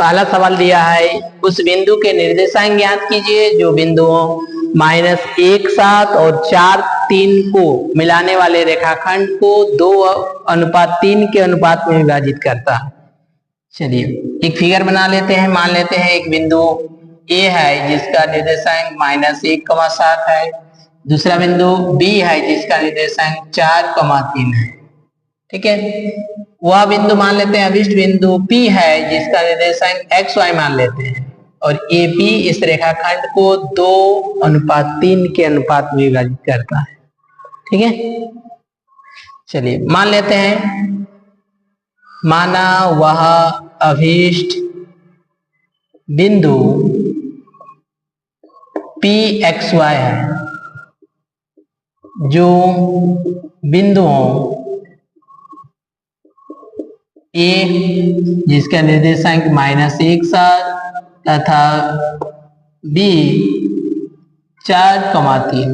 पहला सवाल दिया है उस बिंदु के निर्देशांक ज्ञात कीजिए जो बिंदुओं -1 7 और 4 3 को मिलाने वाले रेखाखंड को 2:3 के अनुपात में विभाजित करता है। चलिए एक फिगर बना लेते हैं। मान लेते हैं एक बिंदु ए है जिसका निर्देशांक -1,7 है। दूसरा बिंदु बी है जिसका निर्देशांक 4,3 है। ठीक है, वह बिंदु मान लेते हैं अभिष्ट बिंदु P है जिसका निर्देशांक XY मान लेते हैं और AP इस रेखाखंड को 2:3 के अनुपात में विभाजित करता है। ठीक है, चलिए मान लेते हैं माना वह अभिष्ट बिंदु PXY है जो बिंदुओं A जिसका निर्देशांक -1 तथा B 4,3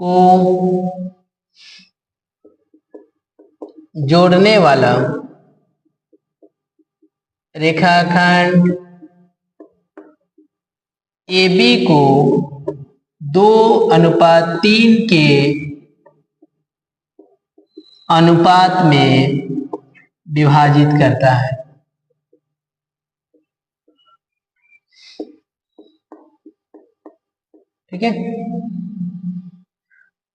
को जोड़ने वाला रेखाखंड AB को 2:3 के अनुपात में विभाजित करता है। ठीक है,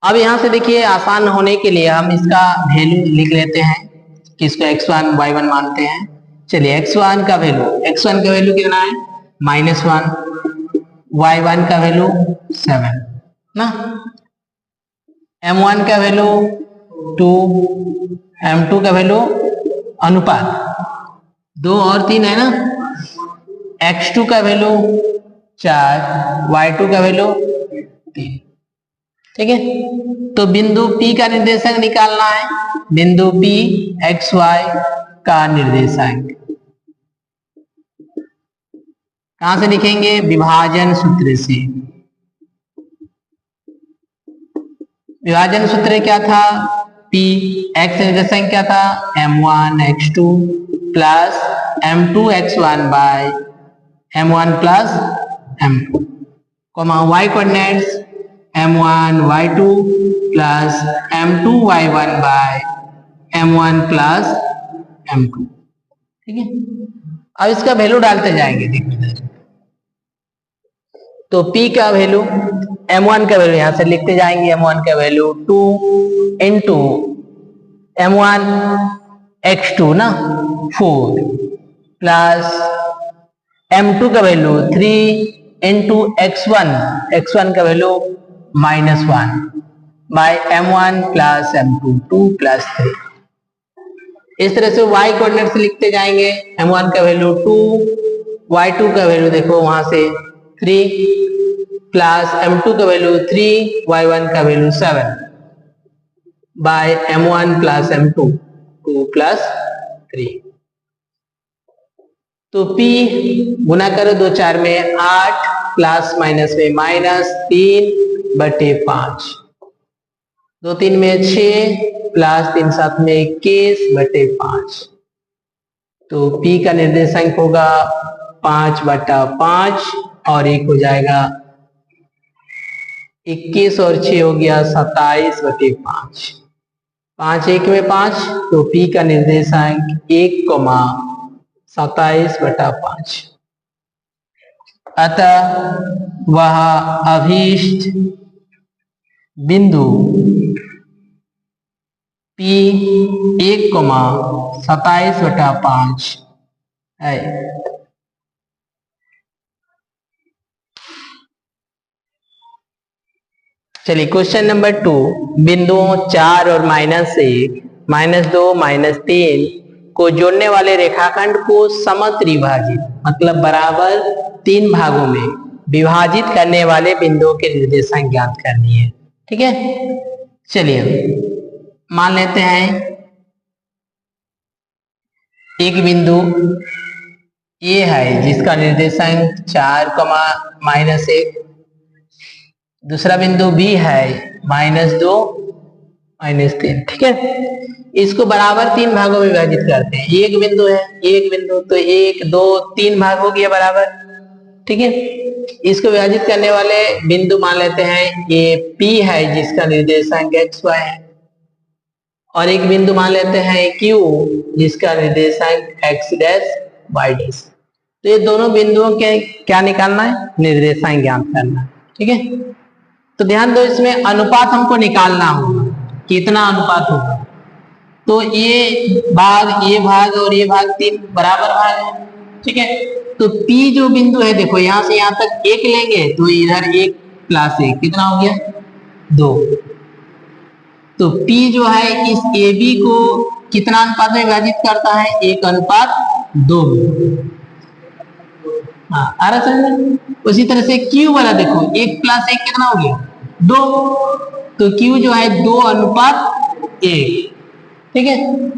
अब यहां से देखिए आसान होने के लिए हम इसका वैल्यू लिख लेते हैं कि इसको x1 y1 मानते हैं। चलिए x1 का वैल्यू कितना है -1, y1 का वैल्यू 7 ना, m1 का वैल्यू 2, m2 का वैल्यू अनुपात 2 और 3 है ना, x2 का वैल्यू 4, y2 का वैल्यू 3। ठीक है, तो बिंदु P का निर्देशांक निकालना है। बिंदु P XY का निर्देशांक कहां से लिखेंगे, विभाजन सूत्र से। विभाजन सूत्र क्या था, P x निर्देशांक क्या था m1 x2 plus m2 x1 by m1 plus m2, y coordinates m1 y2 plus m2 y1 by m1 plus m2। ठीक है, अब इसका वैल्यू डालते जाएंगे। देखिए तो P का वैल्यू m1 का वैल्यू यहां से लिखते जाएंगे, m1 का वैल्यू 2 इंटू m1 x2 ना 4 प्लस m2 का वैल्यू 3 इंटू x1 का value -1 by m1 plus m2 2 plus 3। इस तरह से y कोऑर्डिनेट से लिखते जाएंगे, m1 का वैल्यू 2, y2 का वैल्यू देखो वहां से 3 प्लस m2 का वैल्यू 3, y1 का value 7 bye m1 plus m2 2 plus 3। तो P गुना करो 2 4 में 8 प्लस माइनस में -3/5, 2 3 में 6 प्लस 3 7 में 21/5। तो P का निर्देशांक होगा 5/5 और 1 हो जाएगा 21 और 6 हो गया 27/5। 5 1 में 5, तो P का निर्देशांक 1,27/5। अतः वह अभीष्ट बिंदु P 1,27/5 है। चलिए क्वेश्चन नंबर 2, बिंदुओं 4 और -1 -2 -3 को जोड़ने वाले रेखाखंड को समत्रिभाजित मतलब बराबर 3 भागों में विभाजित करने वाले बिंदुओं के निर्देशांक ज्ञात करनी है। ठीक है, चलिए मान लेते हैं एक बिंदु A है जिसका निर्देशांक 4,-1, दूसरा बिंदु B है -2 -3। ठीक है, इसको बराबर 3 भागों में विभाजित करते हैं। एक बिंदु है, एक बिंदु, तो 1 2 3 भाग हो गया बराबर। ठीक है, इसको विभाजित करने वाले बिंदु मान लेते हैं ये P है जिसका निर्देशांक XY है, और एक बिंदु मान लेते हैं Q जिसका निर्देशांक X डैश Y डैश। तो ये दोनों बिंदुओं के क्या निकालना है, निर्देशांक ज्ञात करना है। ठीक है, तो ध्यान दो, इसमें अनुपात हमको निकालना होगा, कितना अनुपात होगा। तो ये भाग और ये भाग 3 बराबर भाग है। ठीक है, तो P जो बिंदु है, देखो यहां से यहां तक 1 लेंगे तो इधर 1 प्लस 1 कितना हो गया, 2। तो P जो है इस AB को कितना अनुपात में विभाजित करता है, 1:2। हाँ, आ रहा समझ। उसी तरह से Q वाला देखो, 1 प्लस 1 कितना हो गया, 2। तो Q जो है 2:1। ठीक है,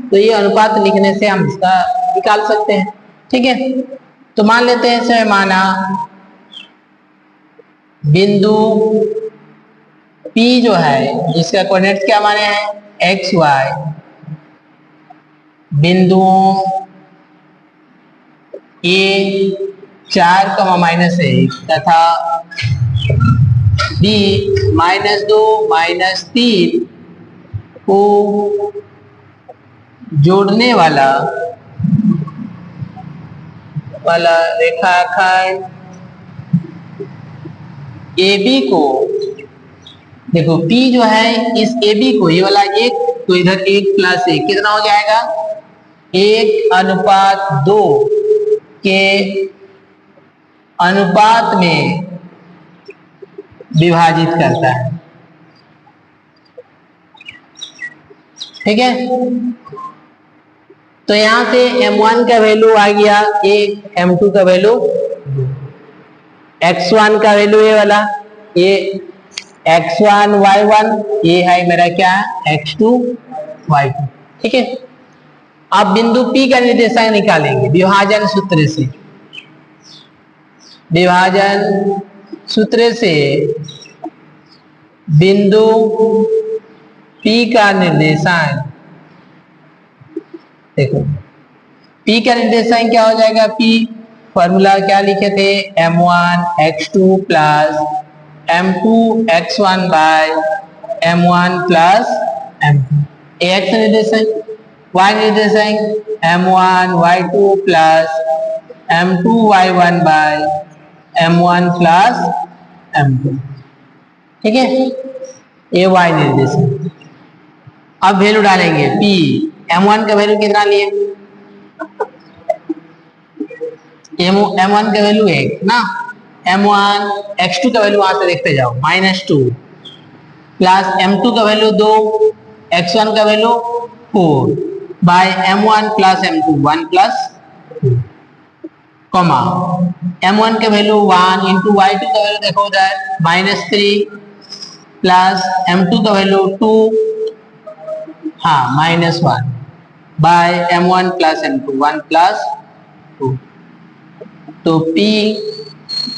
तो ये अनुपात लिखने से हम इसका निकाल सकते हैं। ठीक है, तो मान लेते हैं इसमें माना बिंदु P जो है जिसका कोऑर्डिनेट्स क्या माने हैं, XY, बिंदुओं A 4,-1 तथा B -2 -3 को जोड़ने वाला रेखाखंड AB को, देखो P जो है इस AB को, ये वाला 1, तो इधर 1 प्लस 1 कितना हो जाएगा, 1:2 के अनुपात में विभाजित करता है। ठीक है, तो यहां से M1 का वैल्यू आ गया 1, M2 का वैल्यू, X1 का वैल्यू ये वाला, ये X1 Y1, ये है मेरा क्या, X2 Y2। ठीक है, अब बिंदु P का निर्देशांक निकालेंगे विभाजन सूत्र से। विभाजन सूत्र से बिंदु P का निर्देशांक, देखो P का निर्देशांक क्या हो जाएगा, P फॉर्मूला क्या लिखे थे, M1 X2 plus M2 X1 by M1 plus M2। X निर्देशांक, Y निर्देशांक M1 Y2 plus M2 Y1 by M1 plus M2। ठीक है, ये Y निर्देशांक। अब वैल्यू डालेंगे P, M1 का वैल्यू कितना लिए, M1 का वैल्यू 1 ना, M1 X2 का वैल्यू वहां से देखते जाओ -2 प्लस M2 का वैल्यू 2, X1 का value 4 by M1 plus M2 1 plus 2, comma M1 का वैल्यू 1 इंटू Y2 का वैल्यू देखो उधर -3 प्लस M2 का वैल्यू 2, हाँ -1 by M1 plus M2 1 plus 2। तो P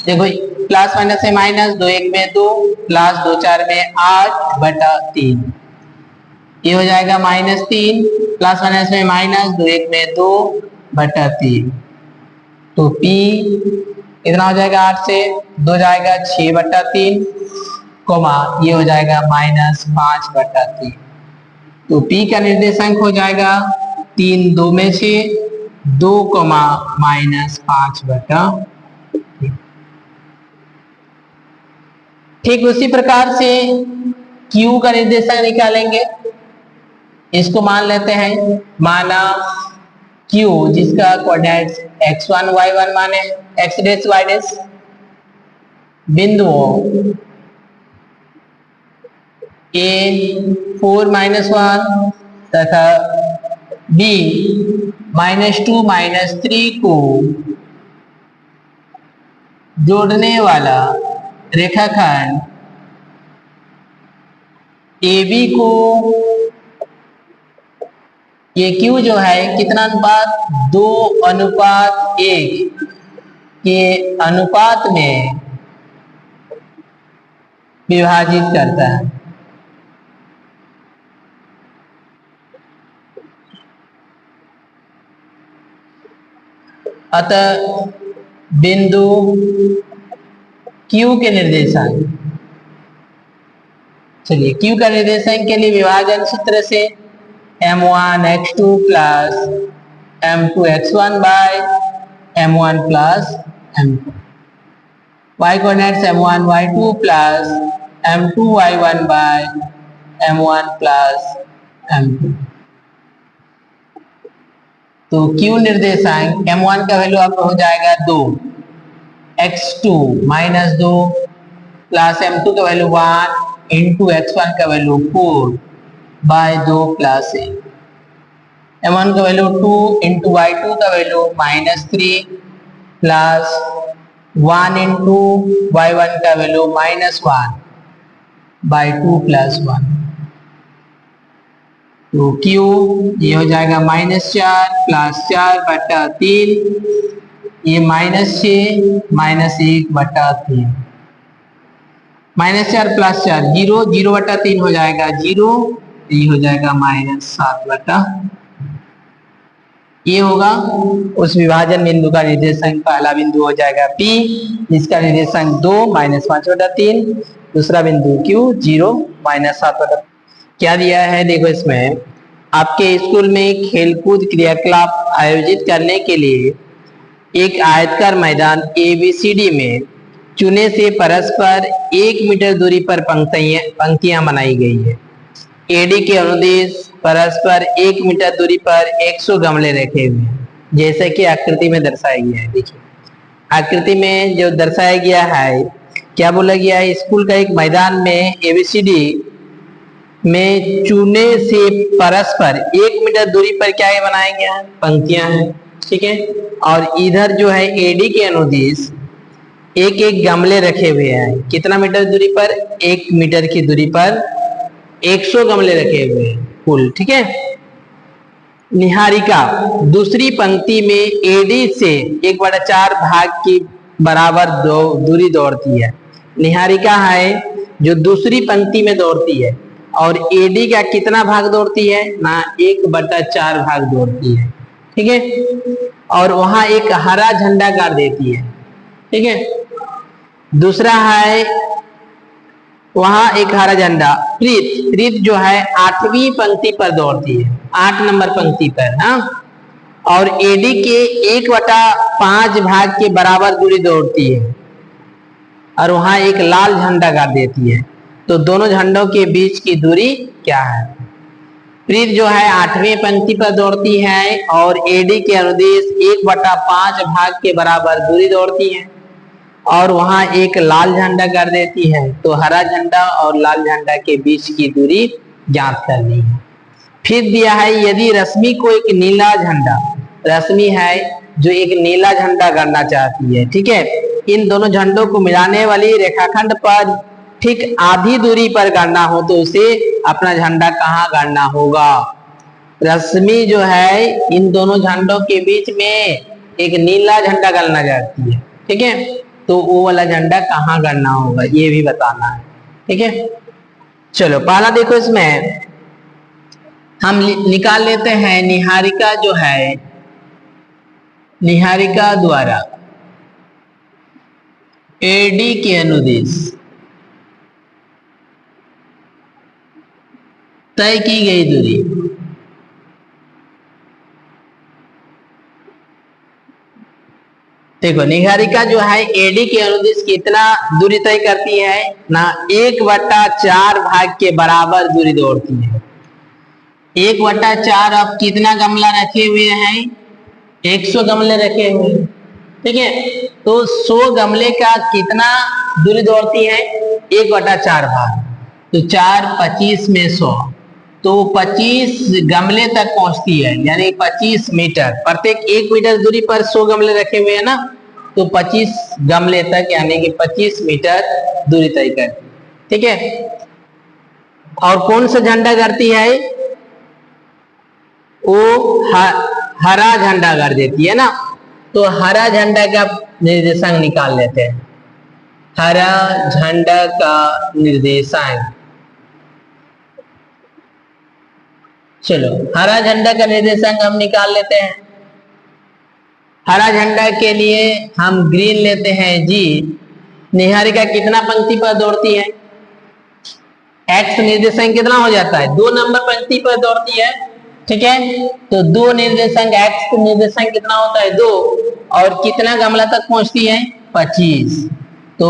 देखो प्लस माइनस से माइनस, 2 1 में 2 प्लस 2 4 में 8/3, ये हो जाएगा -3 प्लस माइनस में माइनस, 2 1 में 2/3। तो P इतना हो जाएगा, 8 से 2 जाएगा 6/3, कोमा ये हो जाएगा -5/3। तो P का निर्देशांक हो जाएगा 3 2 में से 2, -5/3। ठीक उसी प्रकार से Q का निर्देशांक निकालेंगे। इसको मान लेते हैं, माना Q जिसका कोऑर्डिनेट्स X1 Y1 माने X डैश Y डैश, बिंदुओं A 4 -1 तथा B -2 -3 को जोड़ने वाला रेखाखंड AB को, ये Q जो है कितना अनुपात, 2:1 के अनुपात में विभाजित करता है। अतः बिंदु Q के निर्देशांक, चलिए Q का निर्देशांक के लिए विभाजन सूत्र से m1 x2 plus m2 x1 by m1 plus m2, y coordinates m1 y2 plus m2 y1 by m1 plus m2। तो Q निर्देशांक m1 का वैल्यू आपको हो जाएगा 2, x2 माइनस 2 प्लस m2 का वैल्यू 1 इंटू x1 का वैल्यू 4 बाय 2 प्लस m1 का value 2 into y2 का वैल्यू -3 प्लस 1 इंटू y1 का वैल्यू -1 बाय 2 प्लस 1। तो Q ये हो जाएगा -4 प्लस 4 बटा 3, ये -6 -1 बटा 3, -4 प्लस 4 0, 0 बटा 3 हो जाएगा 0, ये हो जाएगा -7 बटा, ये होगा उस विभाजन बिंदु का निर्देशांक। पहला बिंदु हो जाएगा P जिसका निर्देशांक 2 -5 बटा 3, दूसरा बिंदु Q 0 -7 बटा। क्या दिया है देखो, इसमें आपके स्कूल में खेलकूद क्रियाकलाप आयोजित करने के लिए एक आयताकार मैदान ABCD में चुने से परस्पर 1 मीटर दूरी पर पंक्तियां बनाई गई है। AD के अनुदेश परस्पर 1 मीटर दूरी पर 100 गमले रखे हुए हैं, जैसे कि आकृति में दर्शाया गया है। देखिए आकृति में जो दर्शाया गया है, क्या बोला गया है, स्कूल का एक मैदान में ABCD में चूने से परस्पर 1 मीटर दूरी पर क्या है बनाया गया है, पंक्तियां हैं, ठीक है। और इधर जो है AD के अनुदेश एक एक गमले रखे हुए हैं, कितना मीटर दूरी पर, 1 मीटर की दूरी पर 100 गमले रखे हुए हैं कुल, ठीक है। निहारिका दूसरी पंक्ति में AD से 1/4 भाग की बराबर दूरी दौड़ती है। निहारिका है जो दूसरी पंक्ति में दौड़ती है, और AD का कितना भाग दौड़ती है ना, 1/4 भाग दौड़ती है, ठीक है। और वहां एक हरा झंडा गाड़ देती है, ठीक है। दूसरा है वहां एक हरा झंडा, प्रीत जो है 8वीं पंक्ति पर दौड़ती है, 8 नंबर पंक्ति पर, हाँ। और AD के 1/5 भाग के बराबर दूरी दौड़ती है, और वहां एक लाल झंडा गाड़ देती है। तो दोनों झंडों के बीच की दूरी क्या है? प्रीत जो है 8वीं पंक्ति पर दौड़ती है और AD के अनुदेश 1/5 भाग के बराबर दूरी दौड़ती है, और वहां एक लाल झंडा कर देती है। तो हरा झंडा और लाल झंडा के बीच की दूरी ज्ञात करनी है। फिर दिया है यदि रश्मि को एक नीला झंडा, रश्मि है जो एक नीला झंडा गाड़ना चाहती है, ठीक है। इन दोनों झंडों को मिलाने वाली रेखाखंड पर ठीक आधी दूरी पर गाड़ना हो तो उसे अपना झंडा कहाँ गाड़ना होगा? रश्मि जो है इन दोनों झंडों के बीच में एक नीला झंडा गाड़ना चाहती है, ठीक है। तो वो वाला झंडा कहाँ गाड़ना होगा ये भी बताना है, ठीक है। चलो पहला देखो, इसमें हम निकाल लेते हैं निहारिका जो है, निहारिका द्वारा AD के अनुदेश तय की गई दूरी, देखो निहारिका जो है AD के अनुदेश कितना दूरी तय करती है ना, 1/4 भाग के बराबर दूरी दौड़ती है। 1/4 अब कितना गमला रखे हुए हैं, 100 गमले रखे हुए हैं, ठीक है। तो 100 गमले का कितना दूरी दौड़ती है, 1/4 भाग, तो 4 25 में 100, तो 25 गमले तक पहुंचती है, यानी 25 मीटर, प्रत्येक 1 मीटर दूरी पर 100 गमले रखे हुए हैं ना, तो 25 गमले तक यानी कि 25 मीटर दूरी तय करती है, ठीक है। और कौन सा झंडा गाड़ती है, वो हरा झंडा गाड़ देती है ना। तो हरा झंडा का निर्देशांक निकाल लेते हैं। हरा झंडा का निर्देशांक, चलो हरा झंडा का निर्देशांक हम निकाल लेते हैं। हरा झंडा के लिए हम ग्रीन लेते हैं जी। निहारिका कितना पंक्ति पर दौड़ती है? एक्स निर्देशांक कितना हो जाता है? 2 नंबर पंक्ति पर दौड़ती है, ठीक है। तो 2 निर्देशांक, एक्स निर्देशांक कितना होता है? 2। और कितना गमला तक पहुंचती है? 25। तो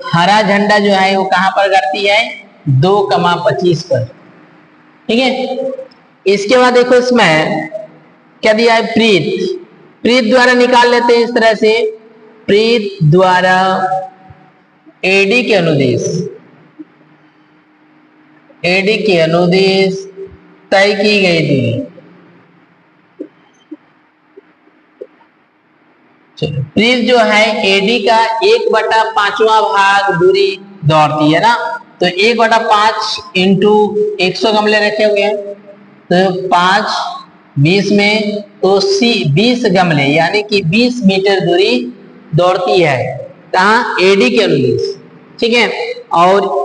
हरा झंडा जो है वो कहां पर करती है? 2,25 पर, ठीक है। इसके बाद देखो इसमें क्या दिया है? प्रीत। प्रीत द्वारा निकाल लेते हैं इस तरह से। प्रीत द्वारा एडी के अनुदेश, एडी के अनुदेश तय की गई दूरी। प्रीत जो है एडी का 1/5वां भाग दूरी दौड़ती है ना। तो 1/5 इंटू 100 गमले रखे हुए हैं, तो 5 20 में तो 20 गमले यानी कि 20 मीटर दूरी दौड़ती है। कहाँ? एडी के अनुदेश, ठीक है। और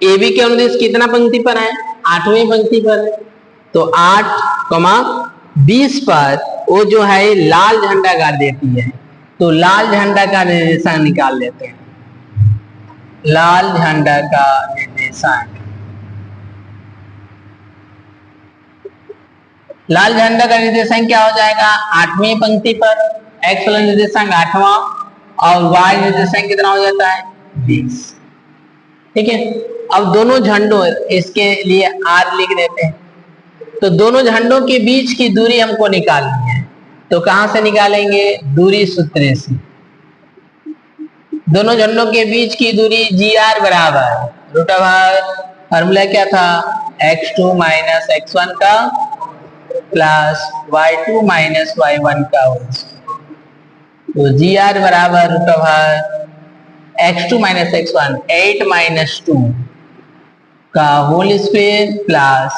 एबी के अनुदेश कितना पंक्ति पर है? 8वीं पंक्ति पर है। तो 8,20 पर वो जो है लाल झंडा गाड़ देती है। तो लाल झंडा का निर्देशांक निकाल लेते हैं। लाल झंडा का निर्देशांक, लाल झंडा का निर्देशांक क्या हो जाएगा? 8वीं पंक्ति पर एक्स वाला निर्देशांक 8वां और वाई निर्देशांक कितना हो जाता है? 20, ठीक है। अब दोनों झंडों, इसके लिए आर लिख देते हैं। तो दोनों झंडों के बीच की दूरी हमको निकालनी है। तो कहां से निकालेंगे? दूरी सूत्र से। दोनों झंडों के बीच की दूरी जी आर बराबर √, फॉर्मूला क्या था? x2 माइनस x1 का प्लस y2 माइनस y1 का होल। तो जी आर बराबर x2 माइनस x1 8 माइनस 2 का होल स्क्वायर प्लस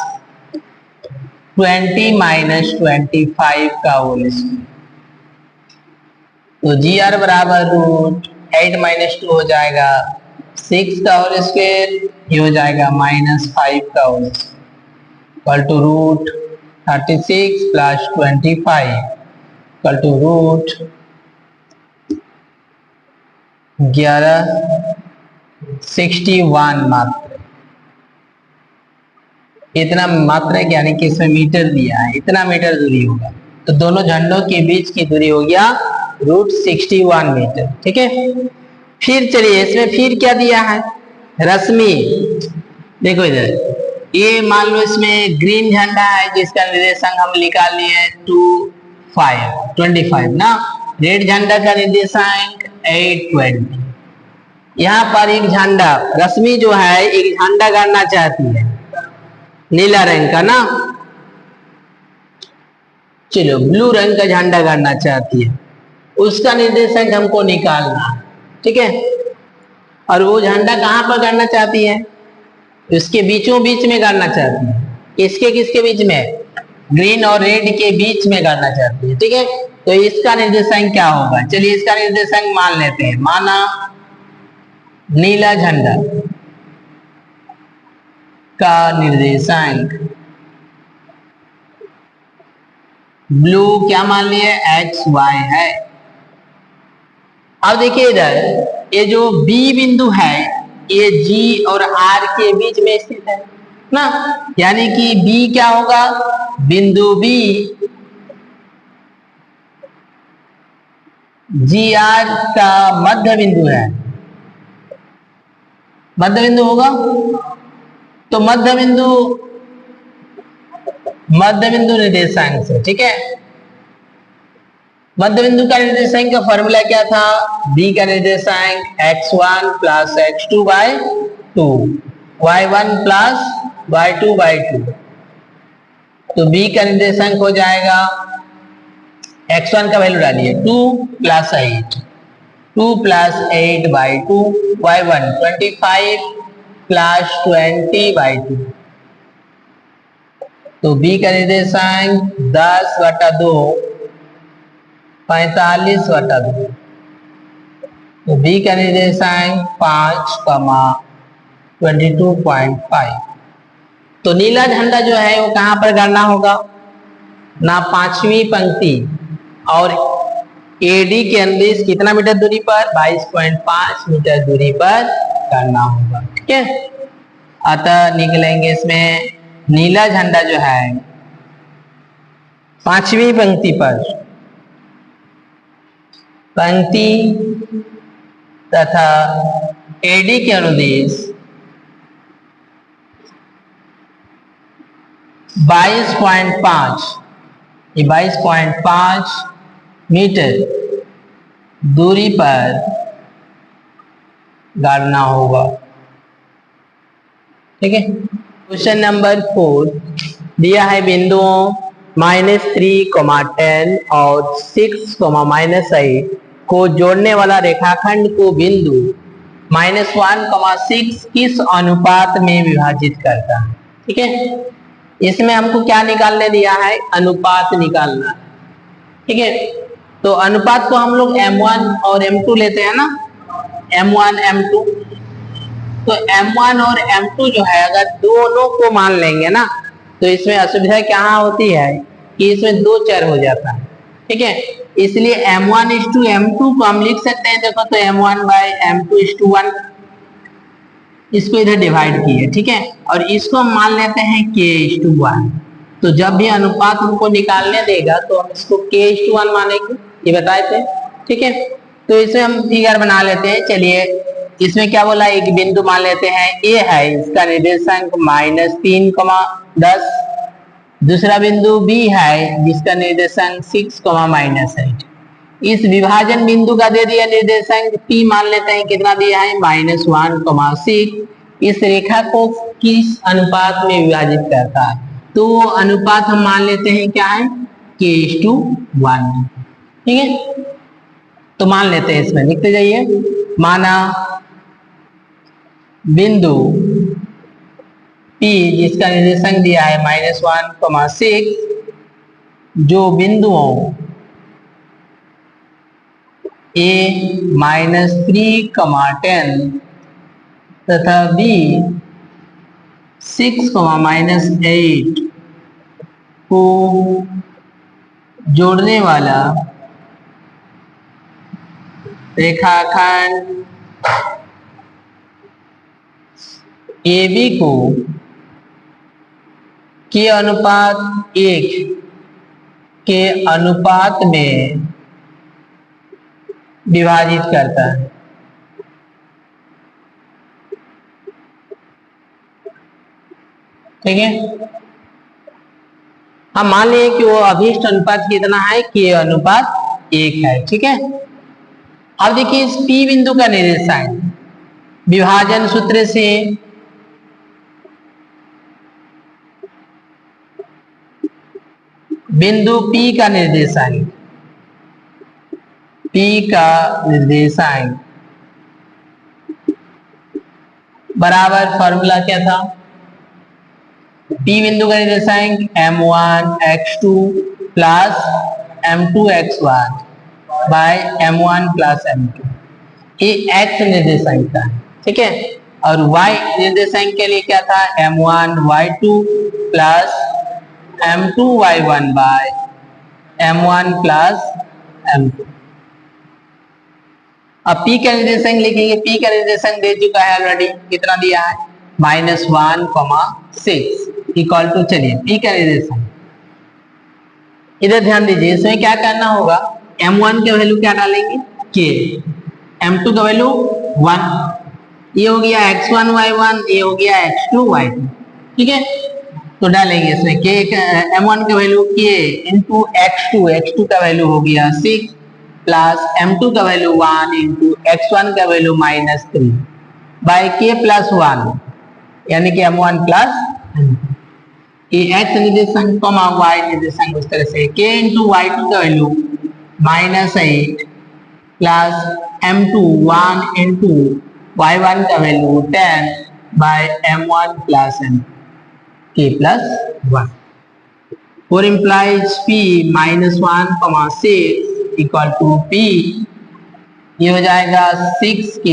20 माइनस 25 का होल स्क्वायर। तो जी आर बराबर √8 माइनस 2 हो जाएगा 6 का होल स्क्वायर, ये हो जाएगा -5 का whole square, equal to √36 plus 25 equal to √1161 मात्र। इतना मात्रक यानी कि इसमें मीटर दिया है, इतना मीटर दूरी होगा। तो दोनों झंडों के बीच की दूरी हो गया √61 मीटर, ठीक है। फिर चलिए इसमें फिर क्या दिया है? रश्मि। देखो इधर, ये मान लो इसमें ग्रीन झंडा है जिसका निर्देशांक हम निकाल लिए 25 ना। रेड झंडा का निर्देशांक 820। यहाँ पर एक झंडा, रश्मि जो है एक झंडा गाड़ना चाहती है नीला रंग का ना, चलो ब्लू रंग का झंडा गाड़ना चाहती है, उसका निर्देशांक हमको निकालना, ठीक है। और वो झंडा कहां पर गाड़ना चाहती है? इसके बीचों बीच में गाड़ना चाहती है। किसके किसके बीच में? ग्रीन और रेड के बीच में गाड़ना चाहती है, ठीक है। तो इसका निर्देशांक क्या होगा? चलिए इसका निर्देशांक मान लेते हैं। माना नीला झंडा का निर्देशांक ब्लू क्या मान लिए? XY है। अब देखिए इधर, ये जो B बिंदु है ये G और R के बीच में स्थित है ना, यानी कि B क्या होगा? बिंदु B GR का मध्य बिंदु है, मध्य बिंदु होगा। तो मध्य बिंदु निर्देशांक से, ठीक है। मध्य बिंदु का निर्देशांक का फॉर्मूला क्या था? B का निर्देशांक x1 plus x2 bye 2, y1 plus y2 bye 2। तो B का निर्देशांक हो जाएगा, x1 का वैल्यू डालिए 2 plus 8, 2 plus 8 by 2, y1 25 plus 20 by 2। तो B का निर्देशांक 10/2 45/2। तो B का निर्देशांक 5,22.5। तो नीला झंडा जो है वो कहां पर गाड़ना होगा? ना 5वीं पंक्ति और एडी के अनुदिश कितना मीटर दूरी पर? 22.5 मीटर दूरी पर करना होगा। ठीक है, अतः निकलेंगे इसमें नीला झंडा जो है 5वीं पंक्ति पर, पंक्ति तथा एडी के अनुदिश 22.5, ये 22.5 मीटर दूरी पर गाड़ना होगा। ठीक है, क्वेश्चन नंबर 4 दिया है बिंदुओं -3, 10 और 6, -8 को जोड़ने वाला रेखाखंड को बिंदु -1, 6 किस अनुपात में विभाजित करता है। ठीक है, इसमें हमको क्या निकालने दिया है? अनुपात निकालना। ठीक है, तो अनुपात को हम लोग M1 और M2 लेते हैं ना, M1 M2। तो M1 और M2 जो है अगर दोनों को मान लेंगे ना तो इसमें असुविधा क्या होती है कि इसमें 2 चर हो जाता है। ठीक है, इसलिए M1:M2 को हम लिख सकते हैं, देखो तो M1/M2:1, इसको इधर डिवाइड किए। ठीक है, और इसको हम मान लेते हैं K:1। तो जब भी अनुपात हमको निकालने देगा तो हम इसको K:1 मानेंगे, ये बताए थे। ठीक है, तो इसे हम फिगर बना लेते हैं। चलिए, इसमें क्या बोला, एक बिंदु मान लेते हैं ए है, इसका निर्देशांक -3, 10। दूसरा बिंदु बी है जिसका निर्देशांक 6, -8। इस विभाजन बिंदु का दे दिया निर्देशांक P, मान लेते हैं कितना दिया है -1, 6। इस रेखा को किस अनुपात में विभाजित करता है? तो वो अनुपात हम मान लेते हैं क्या है? K:1। ठीक है, तो मान लेते हैं, इसमें लिखते जाइए। माना बिंदु P जिसका निर्देशांक दिया है -1, 6, जो बिंदुओं A -3, 10 तथा B 6, -8 को जोड़ने वाला रेखाखंड AB को के अनुपात 1 के अनुपात में विभाजित करता है। ठीक है, हम मान लिए कि वो अभीष्ट अनुपात कितना है? K:1 है। ठीक है, अब देखिए इस P बिंदु का निर्देशांक विभाजन सूत्र से बिंदु P का निर्देशांक बराबर फॉर्मूला क्या था? P बिंदु का निर्देशांक M1x2 plus M2x1 by M1 plus M2, ये x निर्देशांक था। ठीक है, और y निर्देशांक के लिए क्या था? M1y2 plus M2y1 bye M1 plus M2। अब P का निर्देशांक लिखेंगे। P का निर्देशांक दे चुका है ऑलरेडी, कितना दिया है? -1, 6 इक्वल टू, चलिए P का निर्देशांक इधर ध्यान दीजिए, इसमें क्या करना होगा? M1 के वैल्यू क्या डालेंगे? K, M2 का वैल्यू 1, ये हो गया x1 y1, ये हो गया x2 y2। ठीक है, तो डालेंगे इसमें K, M1 का वैल्यू K इंटू x2 का वैल्यू हो गया 6 प्लस M2 का वैल्यू 1 इंटू x1 का वैल्यू -3 बाय K प्लस 1, यानी कि M1 प्लस ये x निर्देशांक y निर्देशांक उस तरह से K इंटू y2 का value -8 plus M2 1 into y1 का value 10 by M1 plus K plus 1, और implies P -1, 6 equal to P, ये हो जाएगा 6K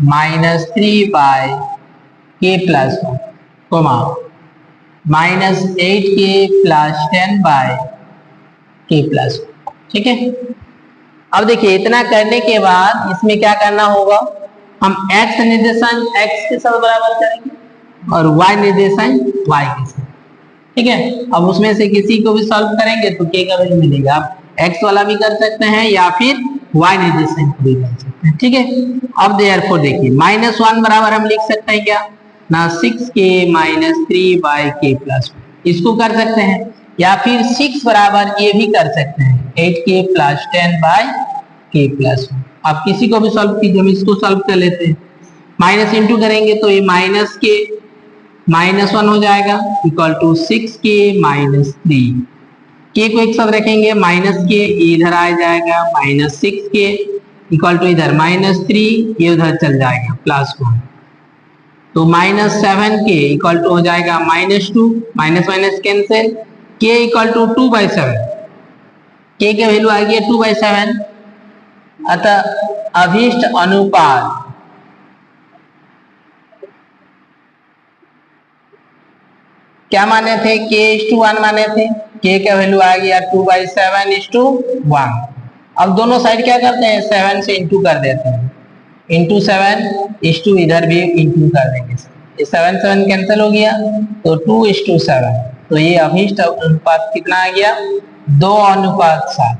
-3 by K plus 1, -8K plus 10 by K plus 1। ठीक है, अब देखिए इतना करने के बाद इसमें क्या करना होगा, हम x निर्देशांक x के साथ बराबर करेंगे और y निर्देशांक y के साथ, ठीक है। अब उसमें से किसी को भी सॉल्व करेंगे तो k का वैल्यू मिलेगा। आप x वाला भी कर सकते हैं या फिर y निर्देशांक भी कर सकते हैं, ठीक है। अब देयरफॉर देखिए -1 बराबर हम लिख सकते हैं क्या ना 6k - 3/k + 1 इसको कर सकते हैं, या फिर 6 बराबर ये भी कर सकते हैं 8k + 10/k + 1। आप किसी को भी सॉल्व कीजिए, हम इसको सॉल्व कर लेते हैं। माइनस इंटू करेंगे तो ये -1 हो जाएगा इक्वल टू 6k - 3, के को एक साथ रखेंगे -k इधर आ जाएगा -6k इक्वल टू इधर -3 ये उधर चल जाएगा +1, तो -7k इक्वल टू हो जाएगा -2 minus cancel, k equal to 2/7, k के वैल्यू आ गया 2/7। अतः अभीष्ट अनुपात क्या माने थे, k:1 माने थे, k का वैल्यू आ गया 2/7:1। अब दोनों साइड क्या करते हैं 7 से इंटू कर देते हैं, इंटू 7 इधर भी इंटू कर देंगे, ये 7 कैंसिल हो गया तो 2:7, तो ये अभीष्ट अनुपात कितना आ गया 2:7,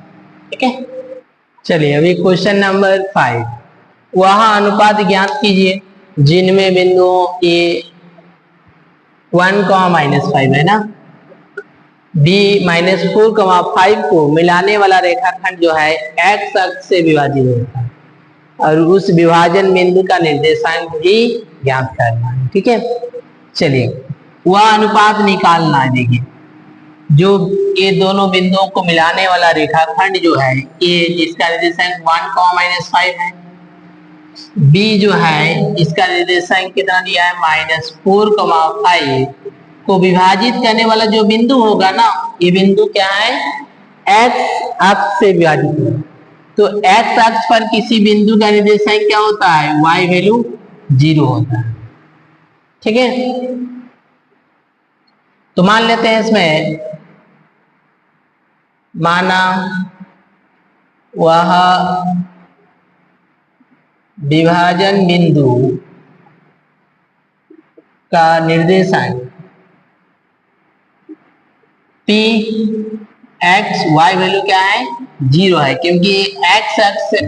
ठीक है। चलिए अभी क्वेश्चन नंबर 5, वह अनुपात ज्ञात कीजिए जिनमें बिंदुओं ए 1, -5 है ना, b -4, 5 को मिलाने वाला रेखाखंड जो है x अक्ष से विभाजित होता है और उस विभाजन बिंदु का निर्देशांक भी ज्ञात करना है, ठीक है। चलिए वह अनुपात निकालना है। देखिए जो ये दोनों बिंदुओं को मिलाने वाला रेखाखंड जो है ये जिसका निर्देशांक 1, -5 है, b जो है इसका निर्देशांक कितना दिया है -4, 5 को विभाजित करने वाला जो बिंदु होगा ना, ये बिंदु क्या है x अक्ष से विभाजित होगा, तो x अक्ष पर किसी बिंदु का निर्देशांक क्या होता है y वैल्यू 0 होता है, ठीक है। तो मान लेते हैं इसमें, माना वह विभाजन बिंदु का निर्देशांक p x y वैल्यू क्या है 0 है, क्योंकि x अक्ष से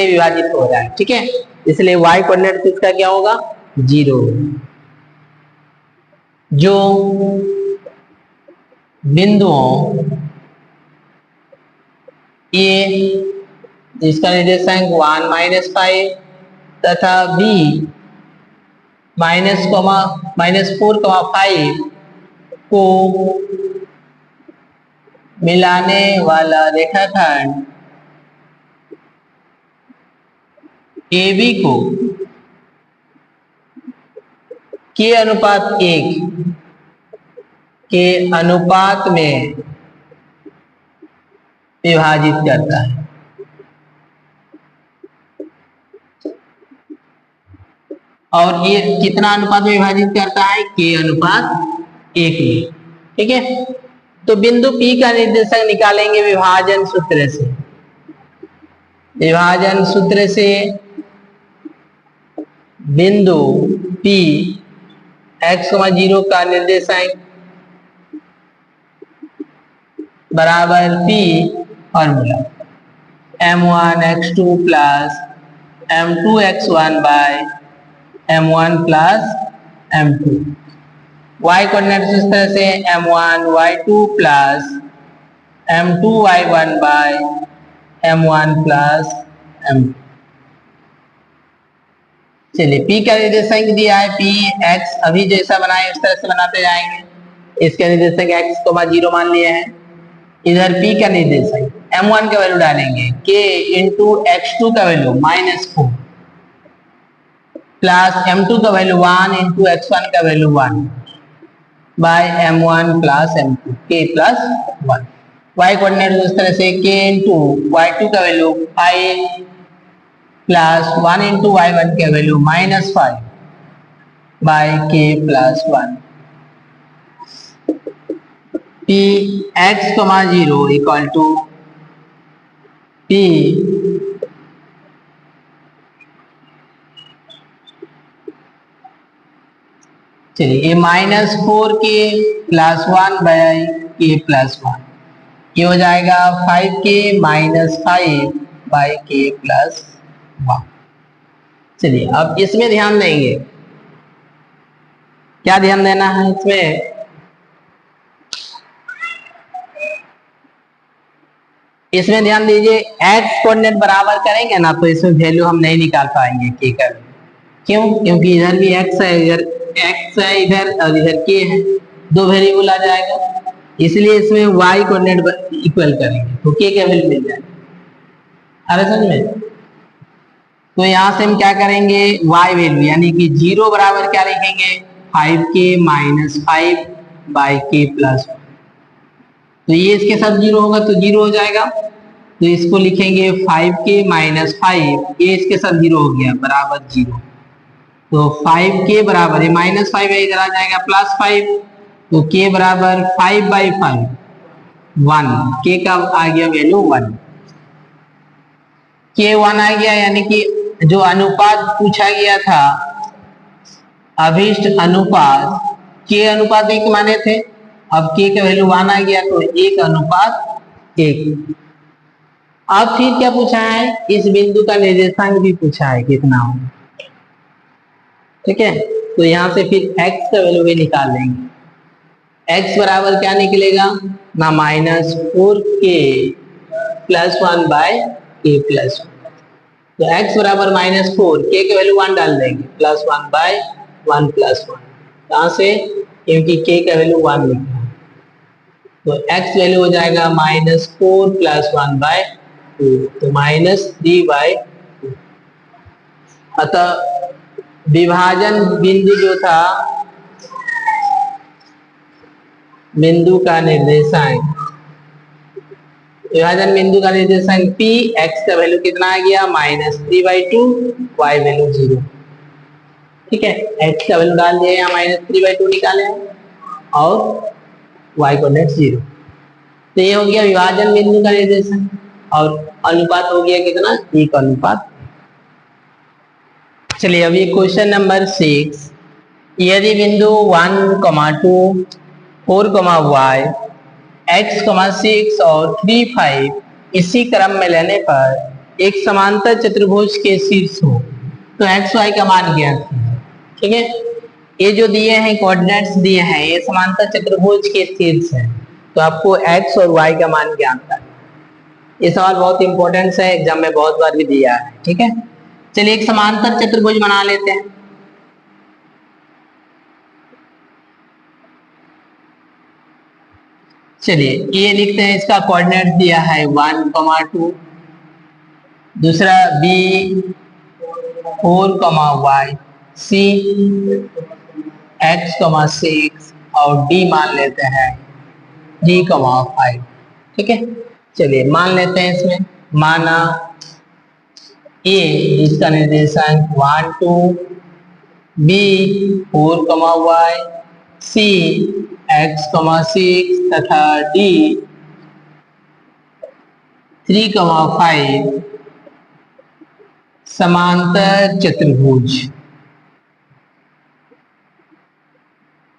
विभाजित हो रहा है, ठीक है, इसलिए y कोऑर्डिनेट इसका क्या होगा 0। जो बिंदुओं ए जिसका निर्देशांक 1, -5 तथा b -4, 5 को मिलाने वाला रेखाखंड AB को के अनुपात 1 के अनुपात में विभाजित करता है, और ये कितना अनुपात में विभाजित करता है के अनुपात 1 में, ठीक है। तो बिंदु P का निर्देशांक निकालेंगे विभाजन सूत्र से, विभाजन सूत्र से बिंदु P x, 0 का निर्देशांक बराबर P formula m1x2 plus m2x1 by m1 plus m2, y coordinate इस तरह से m1 y2 plus m2 y1 by m1 plus m2। चलिए P का निर्देशांक दिया है P x, अभी जैसा बनाए उस तरह से बनाते जाएंगे। इसका निर्देशांक x, 0 मान लिया है, इधर P का निर्देशांक m1 का वैल्यू डालेंगे k इंटू x2 का वैल्यू -4 प्लस m2 का वैल्यू 1 इंटू x1 का value 1 by m1 plus m2 k plus 1। y coordinate इस तरह से k इंटू y2 का वैल्यू 5 प्लस 1 इंटू y1 का value -5 by k plus 1। P x, 0 equal to P चलिए -4k + 1/k+1 ये हो जाएगा 5k - 5/k+1। चलिए अब इसमें ध्यान देंगे, क्या ध्यान देना है इसमें, इसमें ध्यान दीजिए x कोऑर्डिनेट बराबर करेंगे ना तो इसमें वैल्यू हम नहीं निकाल पाएंगे k का। क्यों? क्योंकि इधर भी x है, इधर x है इधर, और इधर k है, दो वेरिएबल आ जाएगा, इसलिए इसमें y कोऑर्डिनेट इक्वल करेंगे तो k का वैल्यू मिल जाएगा। अरे समझ में? तो यहाँ से हम क्या करेंगे, y वैल्यू यानी कि 0 बराबर क्या लिखेंगे, 5k - 5/k+1। तो ये इसके साथ 0 होगा तो 0 हो जाएगा, तो इसको लिखेंगे 5k - 5, ये इसके साथ 0 हो गया बराबर 0, तो 5k बराबर ये -5 है, इधर आ जाएगा +5, तो k बराबर 5/5 1, k का आ गया वैल्यू 1, k 1 आ गया, यानी कि जो अनुपात पूछा गया था अभिष्ट अनुपात k अनुपात 1 माने थे, अब k का वैल्यू 1 आ गया तो 1:1। अब फिर क्या पूछा है, इस बिंदु का निर्देशांक भी पूछा है कितना हो, ठीक है, तो यहाँ से फिर x का वैल्यू भी निकाल लेंगे, x बराबर क्या निकलेगा ना -4k + 1/k+1, तो x बराबर -4, k के वैल्यू 1 डाल देंगे, +1/1+1, कहाँ से, क्योंकि k का वैल्यू 1 लिखा है, तो x वैल्यू हो जाएगा -4 + 1/2, तो -3/2। अतः विभाजन बिंदु जो था, बिंदु का निर्देशांक, विभाजन बिंदु का निर्देशांक P, x का वैल्यू कितना आ गया -3/2, y वैल्यू 0, ठीक है, x का वैल्यू डाल दिया यहाँ -3/2 निकाले और y कोऑर्डिनेट 0, तो ये हो गया विभाजन बिंदु का निर्देशांक, और अनुपात हो गया कितना, 1:। चलिए अभी क्वेश्चन नंबर 6, यदि बिंदु 1, 2, 4, y, x, 6 और 3, 5 इसी क्रम में लेने पर एक समांतर चतुर्भुज के शीर्ष हो तो x y का मान ज्ञात कीजिए, ठीक है, ये जो दिए हैं कोऑर्डिनेट्स दिए हैं ये समांतर चतुर्भुज के शीर्ष है, तो आपको x और y का मान ज्ञात करना। ये सवाल बहुत इंपॉर्टेंट है, एग्जाम में बहुत बार भी दिया है, ठीक है। चलिए एक समांतर चतुर्भुज बना लेते हैं, चलिए ये लिखते हैं, इसका कोऑर्डिनेट दिया है 1, 2, दूसरा b 4, y, c x, 6 और d मान लेते हैं d, 5, ठीक है। चलिए मान लेते हैं, इसमें माना a जिसका निर्देशांक 1, 2, b 4, y, c x, 6 तथा d 3, 5 समांतर चतुर्भुज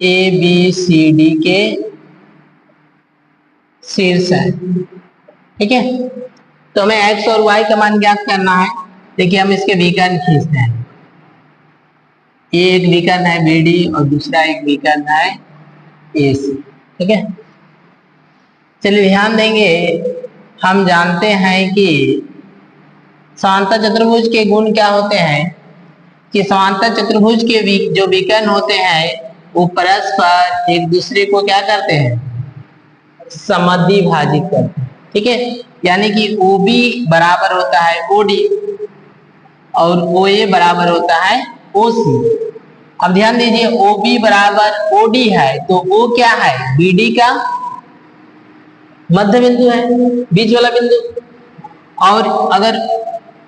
ए बी सी डी के शीर्ष है, ठीक है। तो हमें x और y का मान ज्ञात करना है। देखिए हम इसके विकर्ण खींचते हैं, ये एक विकर्ण है BD और दूसरा एक विकर्ण है AC, ठीक है। चलिए ध्यान देंगे, हम जानते हैं कि समांतर चतुर्भुज के गुण क्या होते हैं कि समांतर चतुर्भुज के जो विकर्ण होते हैं वो परस्पर एक दूसरे को क्या करते हैं, समद्विभाजित करते हैं, ठीक है। यानी कि OB बराबर होता है OD और OA बराबर होता है OC। अब ध्यान दीजिए OB बराबर OD है तो O क्या है, BD का मध्य बिंदु है, बीच वाला बिंदु, और अगर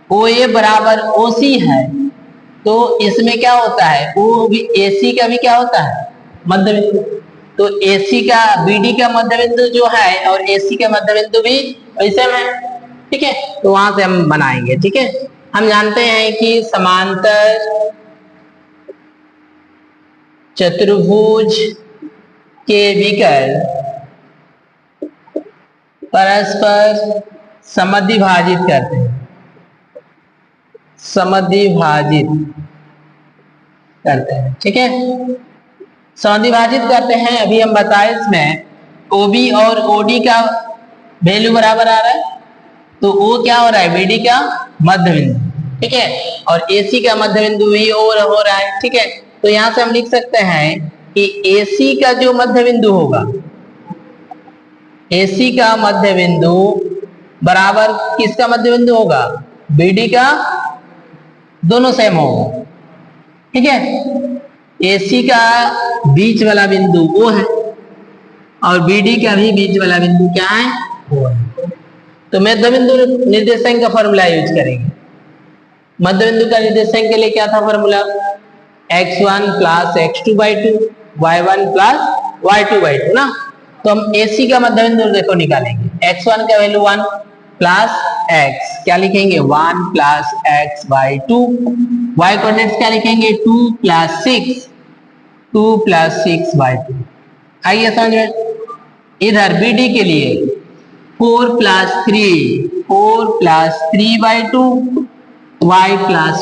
OA बराबर OC है तो इसमें क्या होता है, वो भी AC का भी क्या होता है मध्य बिंदु, तो AC का BD का मध्य बिंदु जो है और AC का मध्य बिंदु भी वैसे में, ठीक है, तो वहां से हम बनाएंगे। ठीक है, हम जानते हैं कि समांतर चतुर्भुज के विकर्ण परस्पर समद्विभाजित करते हैं, समद्विभाजित करते हैं। ठीक है, समद्विभाजित करते हैं। अभी हम बताए इसमें OB और OD का वैल्यू बराबर आ रहा है, तो O क्या हो रहा है, BD का मध्य बिंदु। ठीक है, और AC का मध्य बिंदु भी हो रहा है। ठीक है, तो यहां से हम लिख सकते हैं कि AC का जो मध्य बिंदु होगा, AC का मध्य बिंदु बराबर किसका मध्य बिंदु होगा, BD का, दोनों सेम होगा। ठीक है, AC का बीच वाला बिंदु वो है और BD का भी बीच वाला बिंदु क्या है, वो है। तो मध्य बिंदु निर्देशांक का फॉर्मूला यूज करेंगे। मध्य बिंदु का निर्देशांक के लिए क्या था formula, x1 plus x2/2 y1 plus y2/2 ना। तो हम AC का मध्य बिंदु देखो निकालेंगे, x1 का वैल्यू 1 प्लस x क्या लिखेंगे 1 प्लस x/2, y कोऑर्डिनेट्स क्या लिखेंगे 2 प्लस 6, 2 प्लस 6/2। आइए समझ में। इधर BD के लिए 4 प्लस 3, 4 प्लस 3/2 y प्लस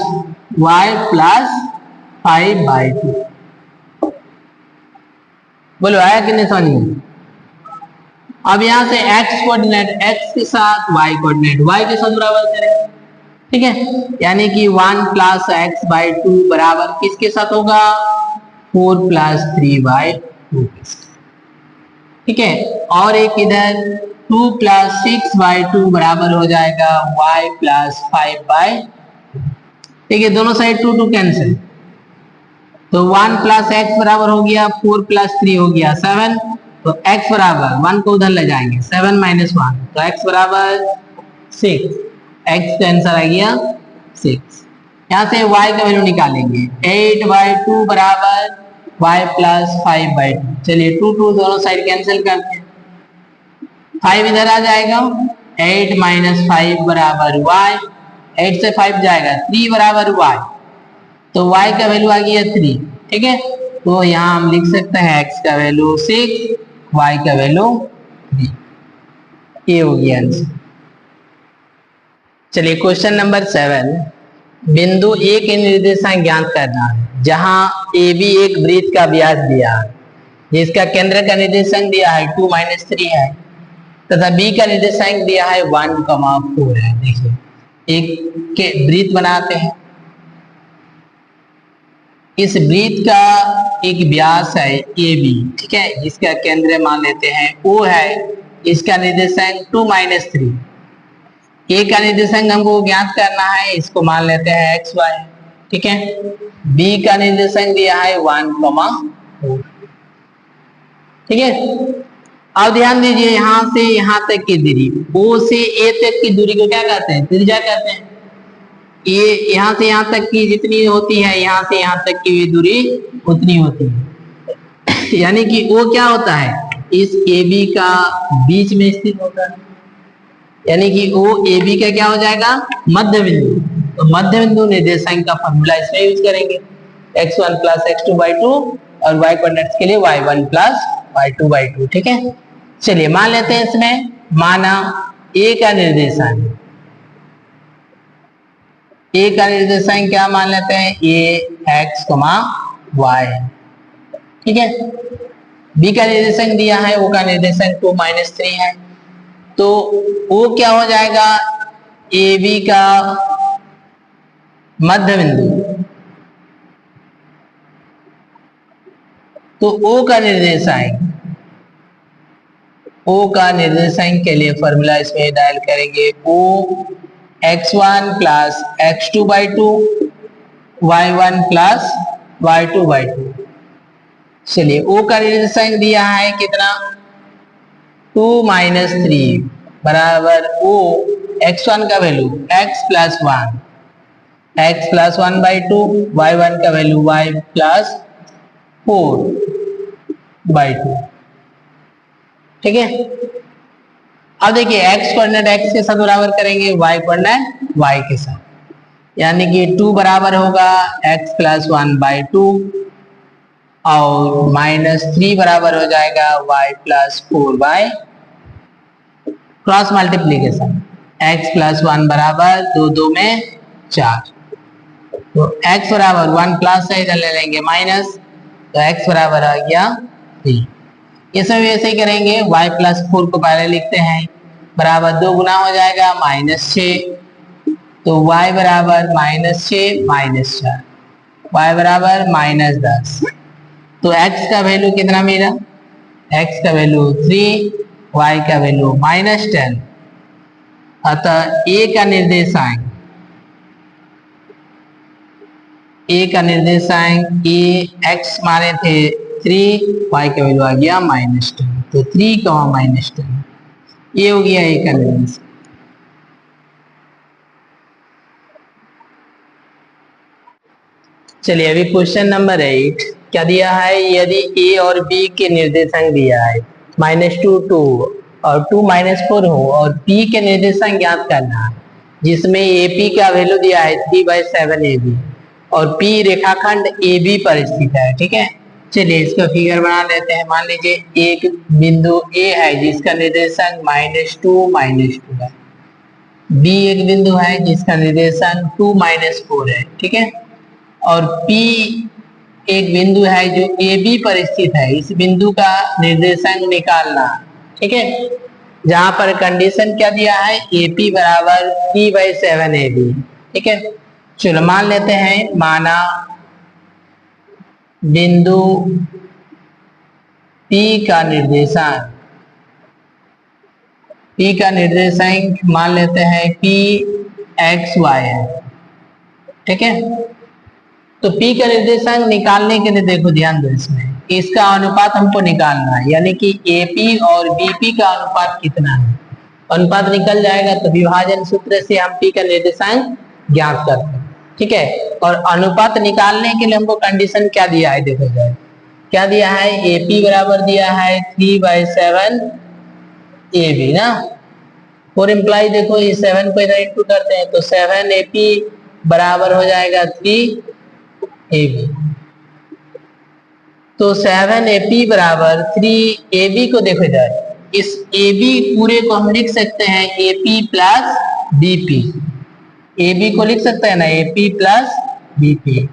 5/2। बोलो आया कि नहीं समझ में। अब यहां से x कोऑर्डिनेट x के साथ y कोऑर्डिनेट y के साथ बराबर करें। ठीक है, यानी कि 1 प्लस x/2 बराबर किसके साथ होगा, 4 प्लस 3/2 के साथ। ठीक है, और एक इधर 2 प्लस 6/2 बराबर हो जाएगा y प्लस 5/2। ठीक है, दोनों साइड 2 2 कैंसिल, तो 1 प्लस x बराबर हो गया 4 प्लस 3 हो गया 7, तो x बराबर 1 को उधर ले जाएंगे 7 माइनस 1, तो x बराबर 6, x का आंसर आ गया 6। यहाँ से y का वैल्यू निकालेंगे 8/2 बराबर y प्लस 5/2। चलिए 2 2 दोनों साइड कैंसिल करते हैं, 5 इधर आ जाएगा, 8 माइनस 5 बराबर y, 8 से 5 जाएगा 3 बराबर y, तो y का वैल्यू आ गया 3। ठीक है, तो यहाँ हम लिख सकते हैं x का वैल्यू 6, y का वैल्यू 3। ये हो गया आंसर। चलिए क्वेश्चन नंबर 7, बिंदु A के निर्देशांक ज्ञात करना है, जहां AB एक वृत्त का व्यास दिया है, जिसका केंद्र का निर्देशांक दिया है 2 - 3 है, तथा B का निर्देशांक दिया है 1, 4 है। देखिए एक के वृत्त बनाते हैं, इस वृत्त का एक व्यास है AB। ठीक है, इसका केंद्र मान लेते हैं O है, इसका निर्देशांक 2 - 3, A का निर्देशांक हमको ज्ञात करना है, इसको मान लेते हैं XY। ठीक है, B का निर्देशांक दिया है 1, 4। ठीक है, अब ध्यान दीजिए यहां से यहां तक की दूरी, O से A तक की दूरी को क्या कहते हैं, त्रिज्या कहते हैं। ये यहां से यहां तक की जितनी होती है, यहां से यहां तक की भी दूरी उतनी होती है। यानी कि वो क्या होता है, इस AB का बीच में स्थित होता है, यानी कि वो AB का क्या हो जाएगा, मध्य बिंदु। तो मध्य बिंदु निर्देशांक का फॉर्मूला इसमें यूज करेंगे, x1 प्लस x2/2 और y कोऑर्डिनेट्स के लिए y1 प्लस y2/2। ठीक है, चलिए मान लेते हैं इसमें, माना A का निर्देशांक, A का निर्देशांक क्या मान लेते हैं, A x, y। ठीक है, B का निर्देशांक दिया है, O का निर्देशांक 2 - 3 है, तो O क्या हो जाएगा, AB का मध्य बिंदु। तो O का निर्देशांक के लिए फॉर्मूला इसमें डायल करेंगे, O x1 plus x2/2 y1 plus y2/2। चलिए O का निर्देशांक दिया है कितना, 2 - 3 बराबर O x1 का value x plus 1, x plus 1/2, y1 का वैल्यू y प्लस 4/2। ठीक है, अब देखिए x कोऑर्डिनेट x के साथ बराबर करेंगे, y कोऑर्डिनेट y के साथ, यानी कि 2 बराबर होगा x प्लस 1/2 और -3 बराबर हो जाएगा y plus 4/, cross multiplication x plus 1 बराबर 2 2 में 4, तो x बराबर 1 प्लस है, इधर ले लेंगे माइनस, तो x बराबर आ गया 3। ये सब ऐसे ही करेंगे, y प्लस 4 को पहले लिखते हैं, बराबर 2 गुना हो जाएगा -6, तो y बराबर -6 -4, y बराबर -10, तो x का वैल्यू कितना मिला, x का वैल्यू 3, y का वैल्यू -10, अतः a का निर्देशांक a x माने थे 3, y का वैल्यू आ गया -10, तो 3, -10, ये हो गया a का निर्देशांक। चलिए अभी क्वेश्चन नंबर 8 क्या दिया है, यदि a और b के निर्देशांक दिया है -2 2 और 2 -4 हो और p के निर्देशांक ज्ञात करना है, जिसमें AP का वैल्यू दिया है 3/7 AB और P रेखाखंड AB पर स्थित है। ठीक है, चलिए इसका फिगर बना लेते हैं। मान लीजिए एक बिंदु A है जिसका निर्देशांक -2 -2 है, B एक बिंदु है जिसका निर्देशांक 2 -4 है। ठीक है, और P एक बिंदु है जो AB पर स्थित है, इस बिंदु का निर्देशांक निकालना। ठीक है, जहां पर कंडीशन क्या दिया है, AP बराबर 3/7 AB। ठीक है, चलो मान लेते हैं, माना बिंदु P का निर्देशांक मान लेते हैं P XY है। ठीक है, तो P का निर्देशांक निकालने के लिए देखो ध्यान दो, इसमें इसका अनुपात हमको निकालना है, यानी कि AP और BP का अनुपात कितना है, अनुपात निकल जाएगा तो विभाजन सूत्र से हम P का निर्देशांक ज्ञात करते हैं। ठीक है, और अनुपात निकालने के लिए हमको कंडीशन क्या दिया है, देखो जाए क्या दिया है, AP बराबर दिया है 3/7 AB ना, 4 इम्प्लाई देखो ये 7 को इधर इंटू करते हैं तो 7 AP बराबर हो जाएगा 3 AB, तो 7 AP बराबर 3 AB को देखो जाए, इस AB पूरे को हम लिख सकते हैं AP प्लस BP, AB को लिख सकते हैं ना AP प्लस BP,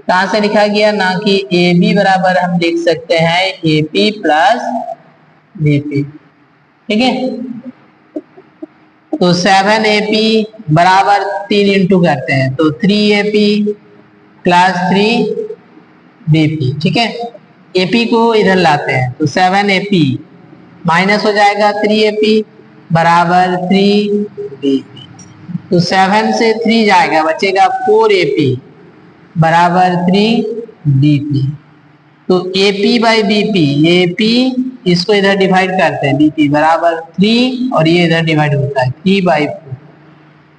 कहां से लिखा गया ना कि AB बराबर हम लिख सकते हैं AP प्लस BP। ठीक है, तो 7 AP बराबर 3 इंटू करते हैं तो 3 AP प्लस 3 BP। ठीक है, AP को इधर लाते हैं तो 7 AP माइनस हो जाएगा 3 AP बराबर 3 BP, तो 7 से 3 जाएगा, बचेगा 4 AP बराबर 3 BP, तो AP/BP, AP इसको इधर डिवाइड करते हैं, BP बराबर 3 और ये इधर डिवाइड होता है 3/4,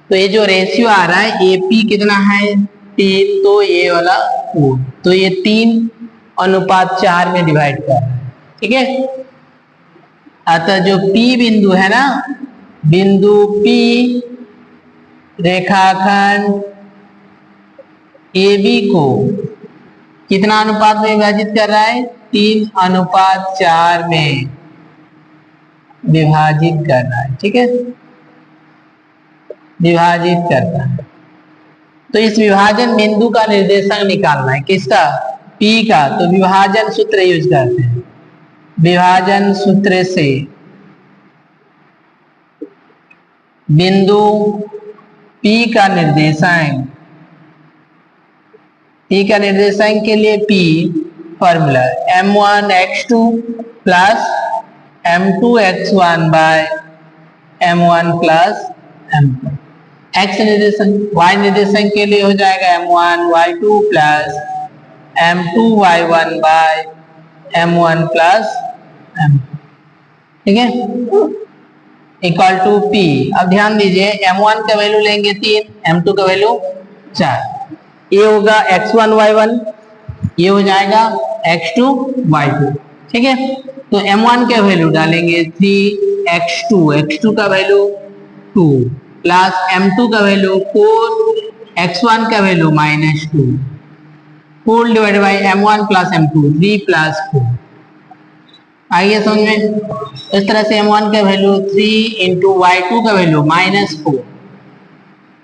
तो ये जो रेशियो आ रहा है AP कितना है 3, तो ये वाला 4, तो ये 3:4 में डिवाइड कर रहा है। ठीक है, अतः जो P बिंदु है ना, बिंदु P रेखाखंड AB को कितना अनुपात में विभाजित कर रहा है, 3:4 में विभाजित कर रहा है। ठीक है, विभाजित करता है, तो इस विभाजन बिंदु का निर्देशांक निकालना है, किसका, P का, तो विभाजन सूत्र यूज करते हैं, विभाजन सूत्र से बिंदु P का निर्देशांक, P का निर्देशांक के लिए P formula m1 x2 plus m2 x1 by m1 plus m2, x निर्देशांक, y निर्देशांक के लिए हो जाएगा m1 y2 plus m2 y1 by m1 plus m2। ठीक है, इक्वल टू P। अब ध्यान दीजिए m1 का वैल्यू लेंगे 3, m2 का वैल्यू 4, ये होगा x1 y1, ये हो जाएगा x2 y2, ठीक है। तो m1 का वैल्यू डालेंगे 3x2, x2 का वैल्यू 2 प्लस m2 का वैल्यू 4, x1 का value -2, 4 divided by m1 plus m2, 3 plus 4। आइए समझ में। इस तरह से m1 का वैल्यू 3 इंटू y2 का वैल्यू -4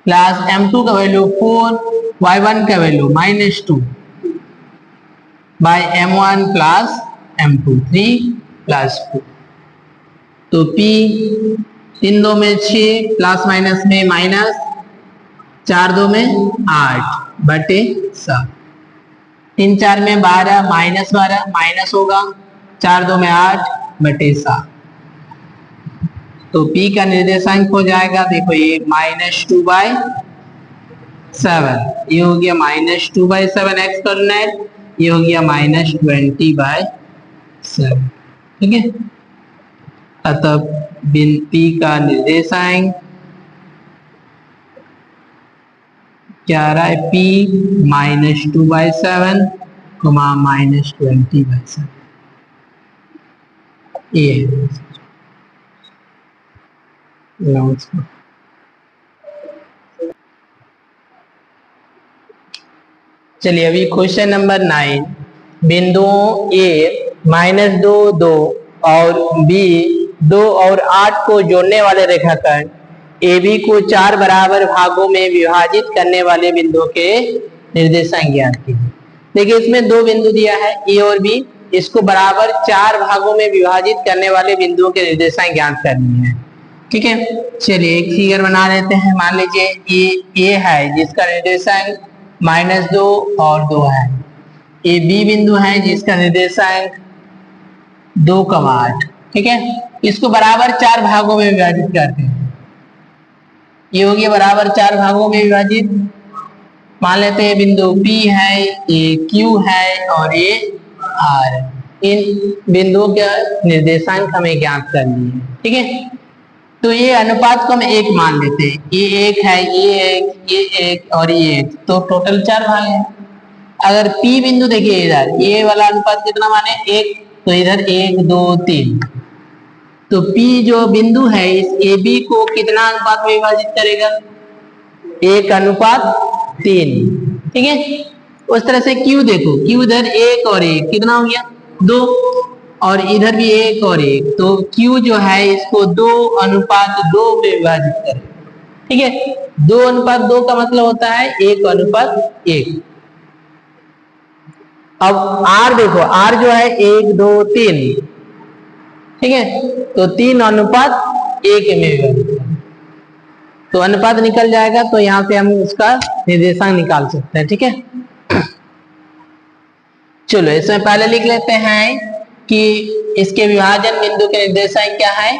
प्लस m2 का वैल्यू 4, y1 का value -2 bye m1 plus m2, 3 plus 4। तो p 3 2 में 6 प्लस माइनस में माइनस, 4 2 में 8 बटे 7, 3 4 में 12 -12 माइनस होगा, 4 2 में 8 बटे 7। तो p का निर्देशांक हो जाएगा, देखो ये -2/7, ये हो गया -2/7 x कोऑर्डिनेट, ये हो गया -20/7। ठीक है। अतः p का निर्देशांक क्या आ रहा है, p -2/7, -20/7, ये चलिए अभी क्वेश्चन नंबर 9, बिंदुओं a -2 2 और b 2 और 8 को जोड़ने वाले रेखाखंड AB को 4 बराबर भागों में विभाजित करने वाले बिंदुओं के निर्देशांक ज्ञात कीजिए। देखिए इसमें दो बिंदु दिया है A और B, इसको बराबर 4 भागों में विभाजित करने वाले बिंदुओं के निर्देशांक ज्ञात करनी है। ठीक है। चलिए एक फिगर बना लेते हैं। मान लीजिए A है जिसका निर्देशांक -2 और 2 है, ये B बिंदु है जिसका निर्देशांक 2, 8। ठीक है। इसको बराबर 4 भागों में विभाजित करते हैं। ये हो गया बराबर 4 भागों में विभाजित। मान लेते हैं बिंदु P है, ये Q है और ये R है। इन बिंदुओं का निर्देशांक हमें ज्ञात करनी है। ठीक है। तो ये अनुपात को हम 1 मान लेते हैं, ये 1 है, ये 1 और ये 1, तो टोटल 4 भाग है। अगर P बिंदु देखिए इधर, ये वाला अनुपात कितना माने 1, तो इधर 1 2 3, तो P जो बिंदु है इस AB को कितना अनुपात में विभाजित करेगा, 1:3। ठीक है। उस तरह से Q देखो, Q इधर 1 और 1 कितना हो गया 2, और इधर भी 1 और 1, तो Q जो है इसको 2:2 में विभाजित करेगा। ठीक है। 2:2 का मतलब होता है 1:1। अब R देखो, R जो है 1 2 3, ठीक है, तो 3:1 में विभाजित करें तो अनुपात निकल जाएगा। तो यहां से हम उसका निर्देशांक निकाल सकते हैं। ठीक है। चलो इसमें पहले लिख लेते हैं कि इसके विभाजन बिंदु के निर्देशांक क्या है,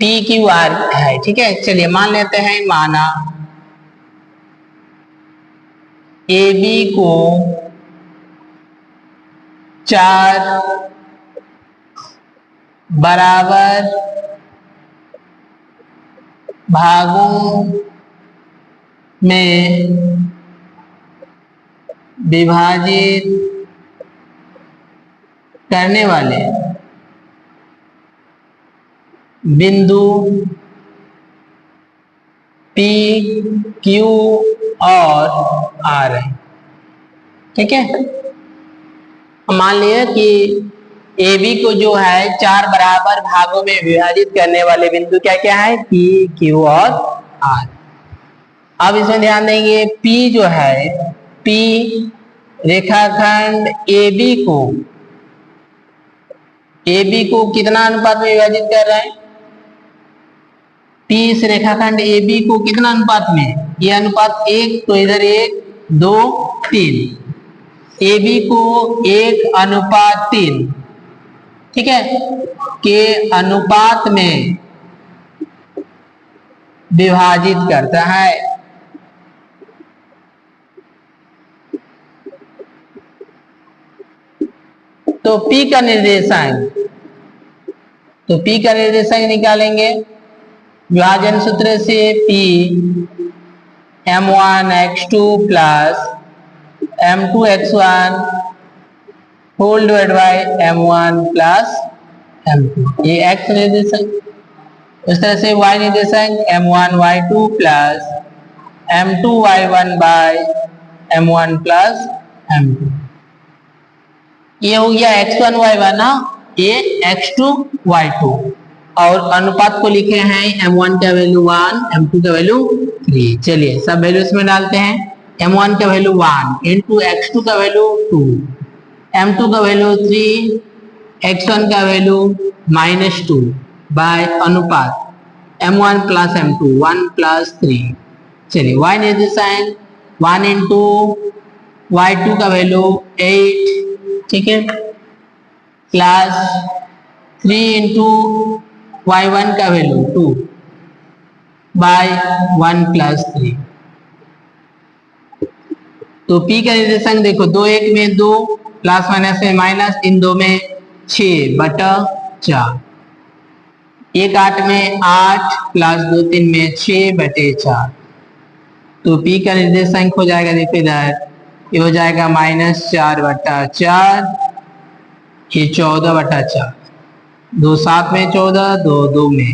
PQR है। ठीक है। चलिए मान लेते हैं, माना AB को 4 बराबर भागों में विभाजित करने वाले बिंदु P, Q और R है। ठीक है। मान लिया कि AB को जो है 4 बराबर भागों में विभाजित करने वाले बिंदु क्या क्या है, P, Q और R। अब इसमें ध्यान देंगे, P जो है, P रेखाखंड AB को कितना अनुपात में विभाजित कर रहा है, P इस रेखाखंड AB को कितना अनुपात में, ये अनुपात 1, तो इधर 1 2 3, AB को 1:3, ठीक है, के अनुपात में विभाजित करता है। तो P का निर्देशांक निकालेंगे विभाजन सूत्र से, P m1 x2 plus m2 x1 whole divide by m1 plus m2, ये x निर्देशांक। उस तरह से y निर्देशांक m1 y2 plus m2 y1 by m1 plus m2। ये हो गया x1 y1 ना, ये x2 y2, और अनुपात को लिखे हैं m1 का वैल्यू 1, m2 का वैल्यू 3। चलिए सब वैल्यू इसमें डालते हैं। m1 का वैल्यू 1 इंटू x2 का वैल्यू 2, m2 का वैल्यू 3, x1 का वैल्यू -2 बाय अनुपात m1 प्लस m2 1 प्लस 3। चलिए y निर्देशांक 1 इंटू y2 का वैल्यू 8, ठीक है, प्लस 3 इंटू y1 का वैल्यू 2 बाय 1 प्लस 3। तो p का निर्देशांक देखो 2 1 में 2, प्लस माइनस में माइनस, इन 2 में 6/4, 1 8 में 8, प्लस 2 3 में 6/4। तो p का निर्देशांक हो जाएगा, देखो इधर ये हो जाएगा -4/4, ये 14/4, 2 7 में 14, 2 2 में,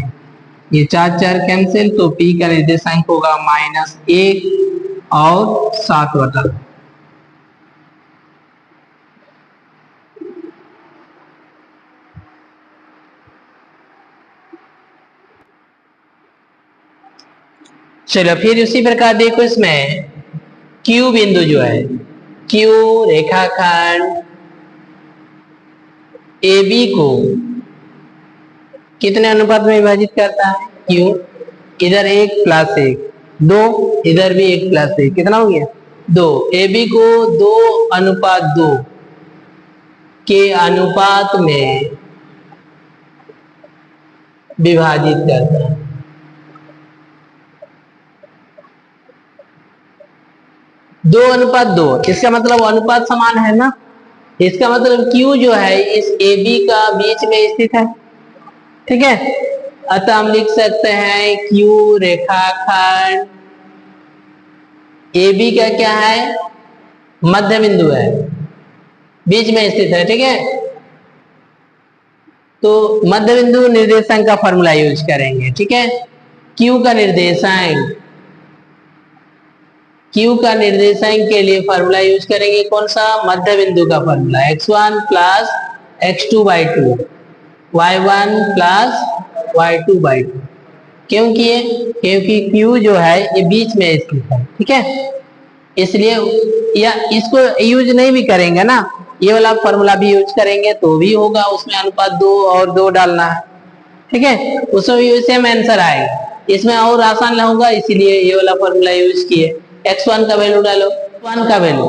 ये 4 4 कैंसिल, तो p का निर्देशांक होगा -1 और 7/2। चलो फिर उसी प्रकार देखो इसमें Q बिंदु जो है, Q रेखाखंड AB को कितने अनुपात में विभाजित करता है? Q इधर 1 प्लस 1, 2, इधर भी 1 प्लस 1, कितना हो गया? 2। AB को 2:2 के अनुपात में विभाजित करता है। 2:2, इसका मतलब अनुपात समान है ना, इसका मतलब Q जो है इस AB का बीच में स्थित है, ठीक है। अतः हम लिख सकते हैं Q रेखाखंड AB का क्या है? मध्य बिंदु है, बीच में स्थित है, ठीक है। तो मध्य बिंदु निर्देशांक का फॉर्मूला यूज करेंगे, ठीक है। Q का निर्देशांक, Q का निर्देशांक के लिए फॉर्मूला यूज करेंगे कौन सा? मध्य बिंदु का formula, x1 plus x2/2, y1 plus y2/2। क्यों किए? क्योंकि Q जो है ये बीच में स्थित है, ठीक है, इसलिए, या इसको यूज नहीं भी करेंगे ना, ये वाला फॉर्मूला भी यूज करेंगे तो भी होगा, उसमें अनुपात 2 और 2 डालना है, ठीक है, उसमें भी सेम आंसर आएगा। इसमें और आसान होगा, इसीलिए ये वाला फॉर्मूला यूज किए। x1 का वैल्यू डालो, 1 का वैल्यू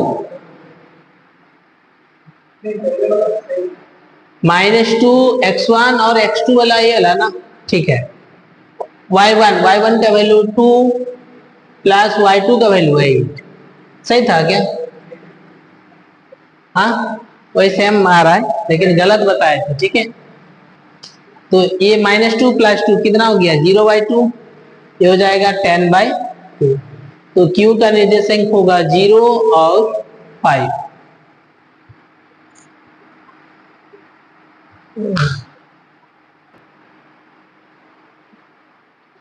-2 x1 और x2 वाला ये वाला ना, ठीक है। y1 का वैल्यू 2 प्लस y2 का वैल्यू 8, सही था क्या? हाँ, वही सेम आ रहा है लेकिन गलत बताया था, ठीक है। तो ये -2 प्लस 2 कितना हो गया? 0/2, ये हो जाएगा 10/2। तो Q का निर्देशांक होगा 0 और 5।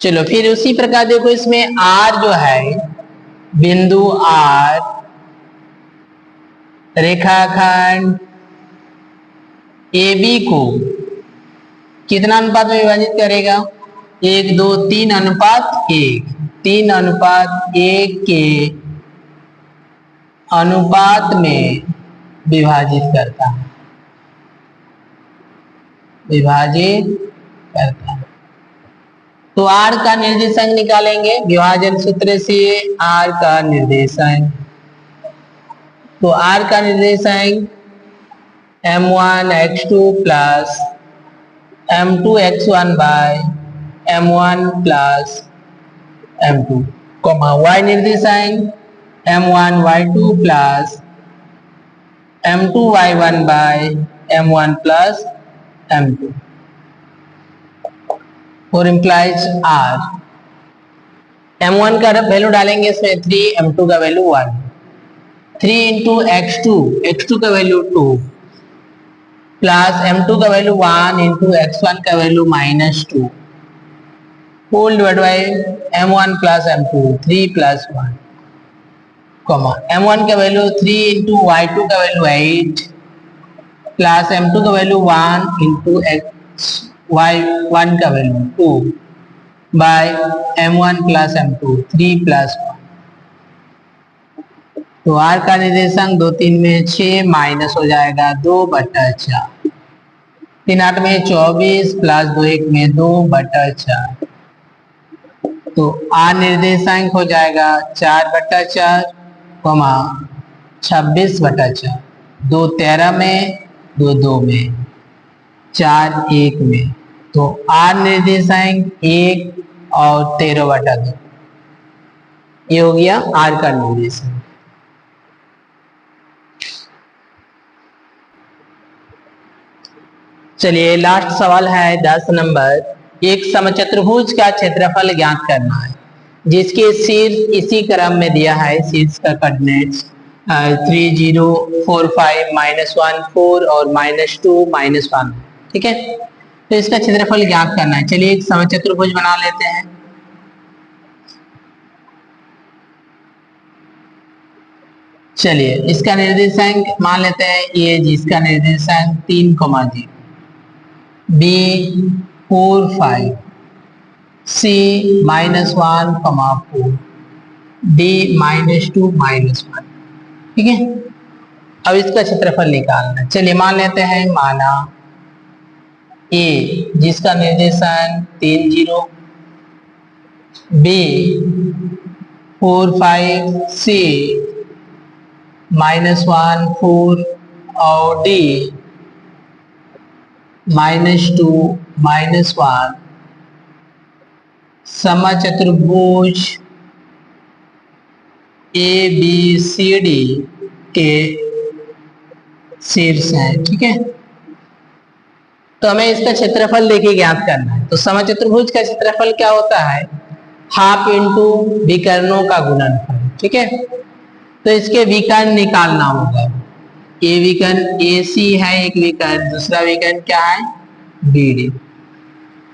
चलो फिर उसी प्रकार देखो इसमें R जो है, बिंदु R रेखाखंड AB को कितना अनुपात में विभाजित करेगा? 1 2 3 अनुपात 1, 3:1 के अनुपात में विभाजित करता है, विभाजित करता है। तो R का निर्देशांक निकालेंगे विभाजन सूत्र से, R का निर्देशांक, तो R का निर्देशांक m1 x2 plus m2 x1 by m1 plus m2, y निर्देशांक m1 y2 plus m2 y1 by m1 plus m2, और इम्प्लाइज R। m1 का वैल्यू डालेंगे इसमें 3, m2 का वैल्यू 1, 3 इंटू x2 का वैल्यू 2, प्लस m2 का वैल्यू 1 इंटू x1 का value -2 whole divide by m1 plus m2 3 plus 1 comma m1 का value 3 into y2 का वैल्यू 8 प्लस m2 का वैल्यू 1 इंटू y1 का value 2 bye m1 plus m2 3 plus 1। तो r का निर्देशांक 2 3 में 6 माइनस हो जाएगा 2/4, 3 8 में 24 प्लस 2 1 में 2/4। तो r निर्देशांक हो जाएगा 4/4 कॉमा 26/4, 2 13 में 2 2 में 4 1 में। तो r निर्देशांक 1 और 13/2 ये हो गया r का निर्देशांक। चलिए लास्ट सवाल है 10 नंबर। एक समचतुर्भुज का क्षेत्रफल ज्ञात करना है जिसके शीर्ष इसी क्रम में दिया है। शीर्ष का कोऑर्डिनेट्स 3 0 4 5 -1 4 और -2 -1, ठीक है। तो इसका क्षेत्रफल ज्ञात करना है। चलिए एक समचतुर्भुज बना लेते हैं। चलिए इसका निर्देशांक मान लेते हैं ये, जिसका निर्देशांक 3 0 B 4 5 C -1 4 D -2 -1, ठीक है। अब इसका क्षेत्रफल निकालना है। चलिए मान लेते हैं, माना A जिसका निर्देशांक 3 0 B 4 5 C -1 4 और D -2 -1 समचतुर्भुज ABCD के शीर्ष हैं, ठीक है। तो हमें इसका क्षेत्रफल देखिए ज्ञात करना है। तो समचतुर्भुज का क्षेत्रफल क्या होता है? हाफ इंटू विकर्णों का गुणनफल, ठीक है। तो इसके विकर्ण निकालना होगा। ये विकर्ण AC है एक विकर्ण, दूसरा विकर्ण क्या है? BD।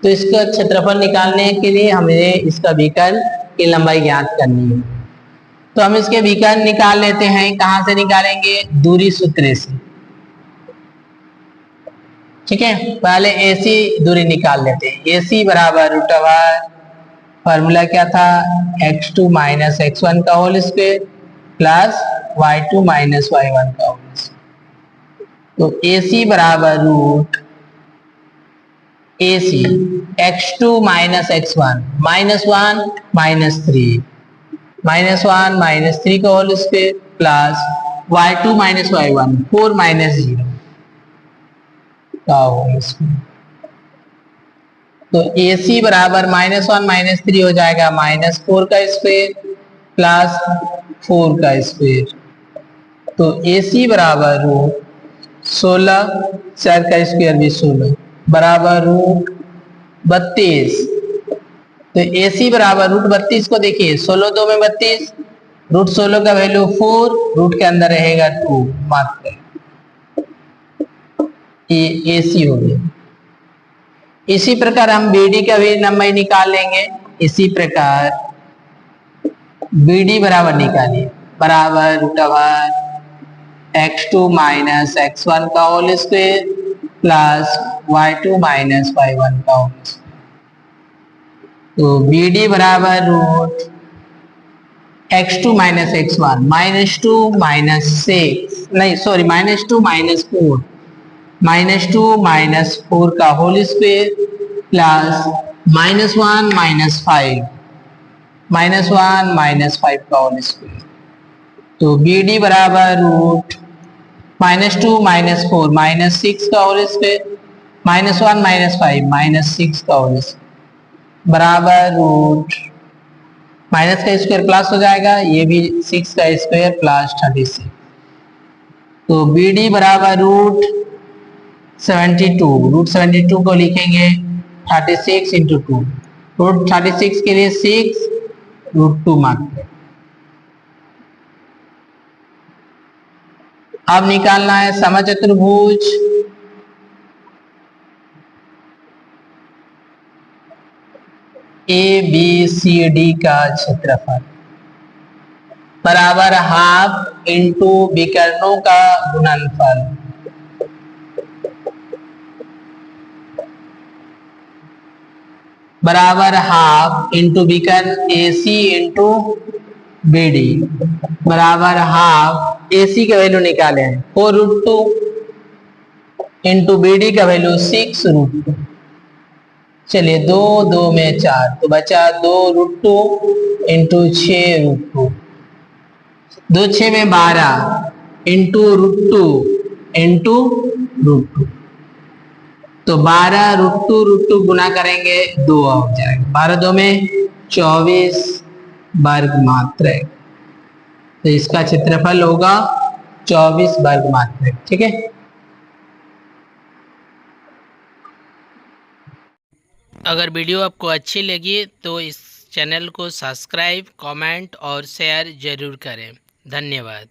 तो इसका क्षेत्रफल निकालने के लिए हमें इसका विकर्ण की लंबाई ज्ञात करनी है। तो हम इसके विकर्ण निकाल लेते हैं। कहां से निकालेंगे? दूरी सूत्र से, ठीक है। पहले AC दूरी निकाल लेते हैं। AC बराबर √, फॉर्मूला क्या था? x2 माइनस x1 का whole square plus y2 minus y1 का होल स्क्वायर। तो AC बराबर √AC x2 माइनस x1 -1 -3 -1 -3 का whole square plus y2 minus y1 4 -0 का होल स्क्वायर। तो AC बराबर -1 -3 हो जाएगा -4 का स्क्वायर प्लस 4 का स्क्वायर। तो AC बराबर 16, 4 का स्क्वायर भी 16 बराबर √32। तो AC बराबर √32 को देखिए, 16 2 में 32, √16 का वैल्यू 4, रूट के अंदर रहेगा 2 मात्र। ये AC हो गया। इसी प्रकार हम BD का भी लंबाई निकाल लेंगे। इसी प्रकार BD बराबर निकालिए, बराबर √x2 माइनस x1 का whole square plus y2 minus y1 का होल स्क्वायर। तो BD बराबर √x2 माइनस x1 -2 -6 नहीं सॉरी -2 -4 -2 -4 का होल स्क्वायर प्लस -1 -5 का होल स्क्वायर। तो BD बराबर √-2 -4 -6 का होल स्क्वायर -1 -5 -6 का होल स्क्वायर बराबर माइनस का स्क्वायर प्लस हो जाएगा, ये भी 6 का स्क्वायर प्लस 36। तो BD बराबर √72 को लिखेंगे 36 इंटू 2, √36 के लिए 6 √2 मात्र। अब निकालना है समचतुर्भुज ABCD का क्षेत्रफल बराबर हाफ इंटू विकर्णों का गुणनफल बराबर हाफ इंटू विकर्ण AC इंटू BD बराबर हाफ। AC का वैल्यू निकाले हैं 4√2 इंटू BD का वैल्यू 6√2। चलिए 2 2 में 4 तो बचा 2√2 इंटू 6√2। 2 6 में 12 इंटू √2 इंटू √2 तो 12 √2 गुना करेंगे 2 हो जाएगा 12 2 में 24 वर्ग मात्रक। तो इसका क्षेत्रफल होगा 24 वर्ग मात्रक। ठीक है। अगर वीडियो आपको अच्छी लगी तो इस चैनल को सब्सक्राइब, कमेंट और शेयर जरूर करें। धन्यवाद।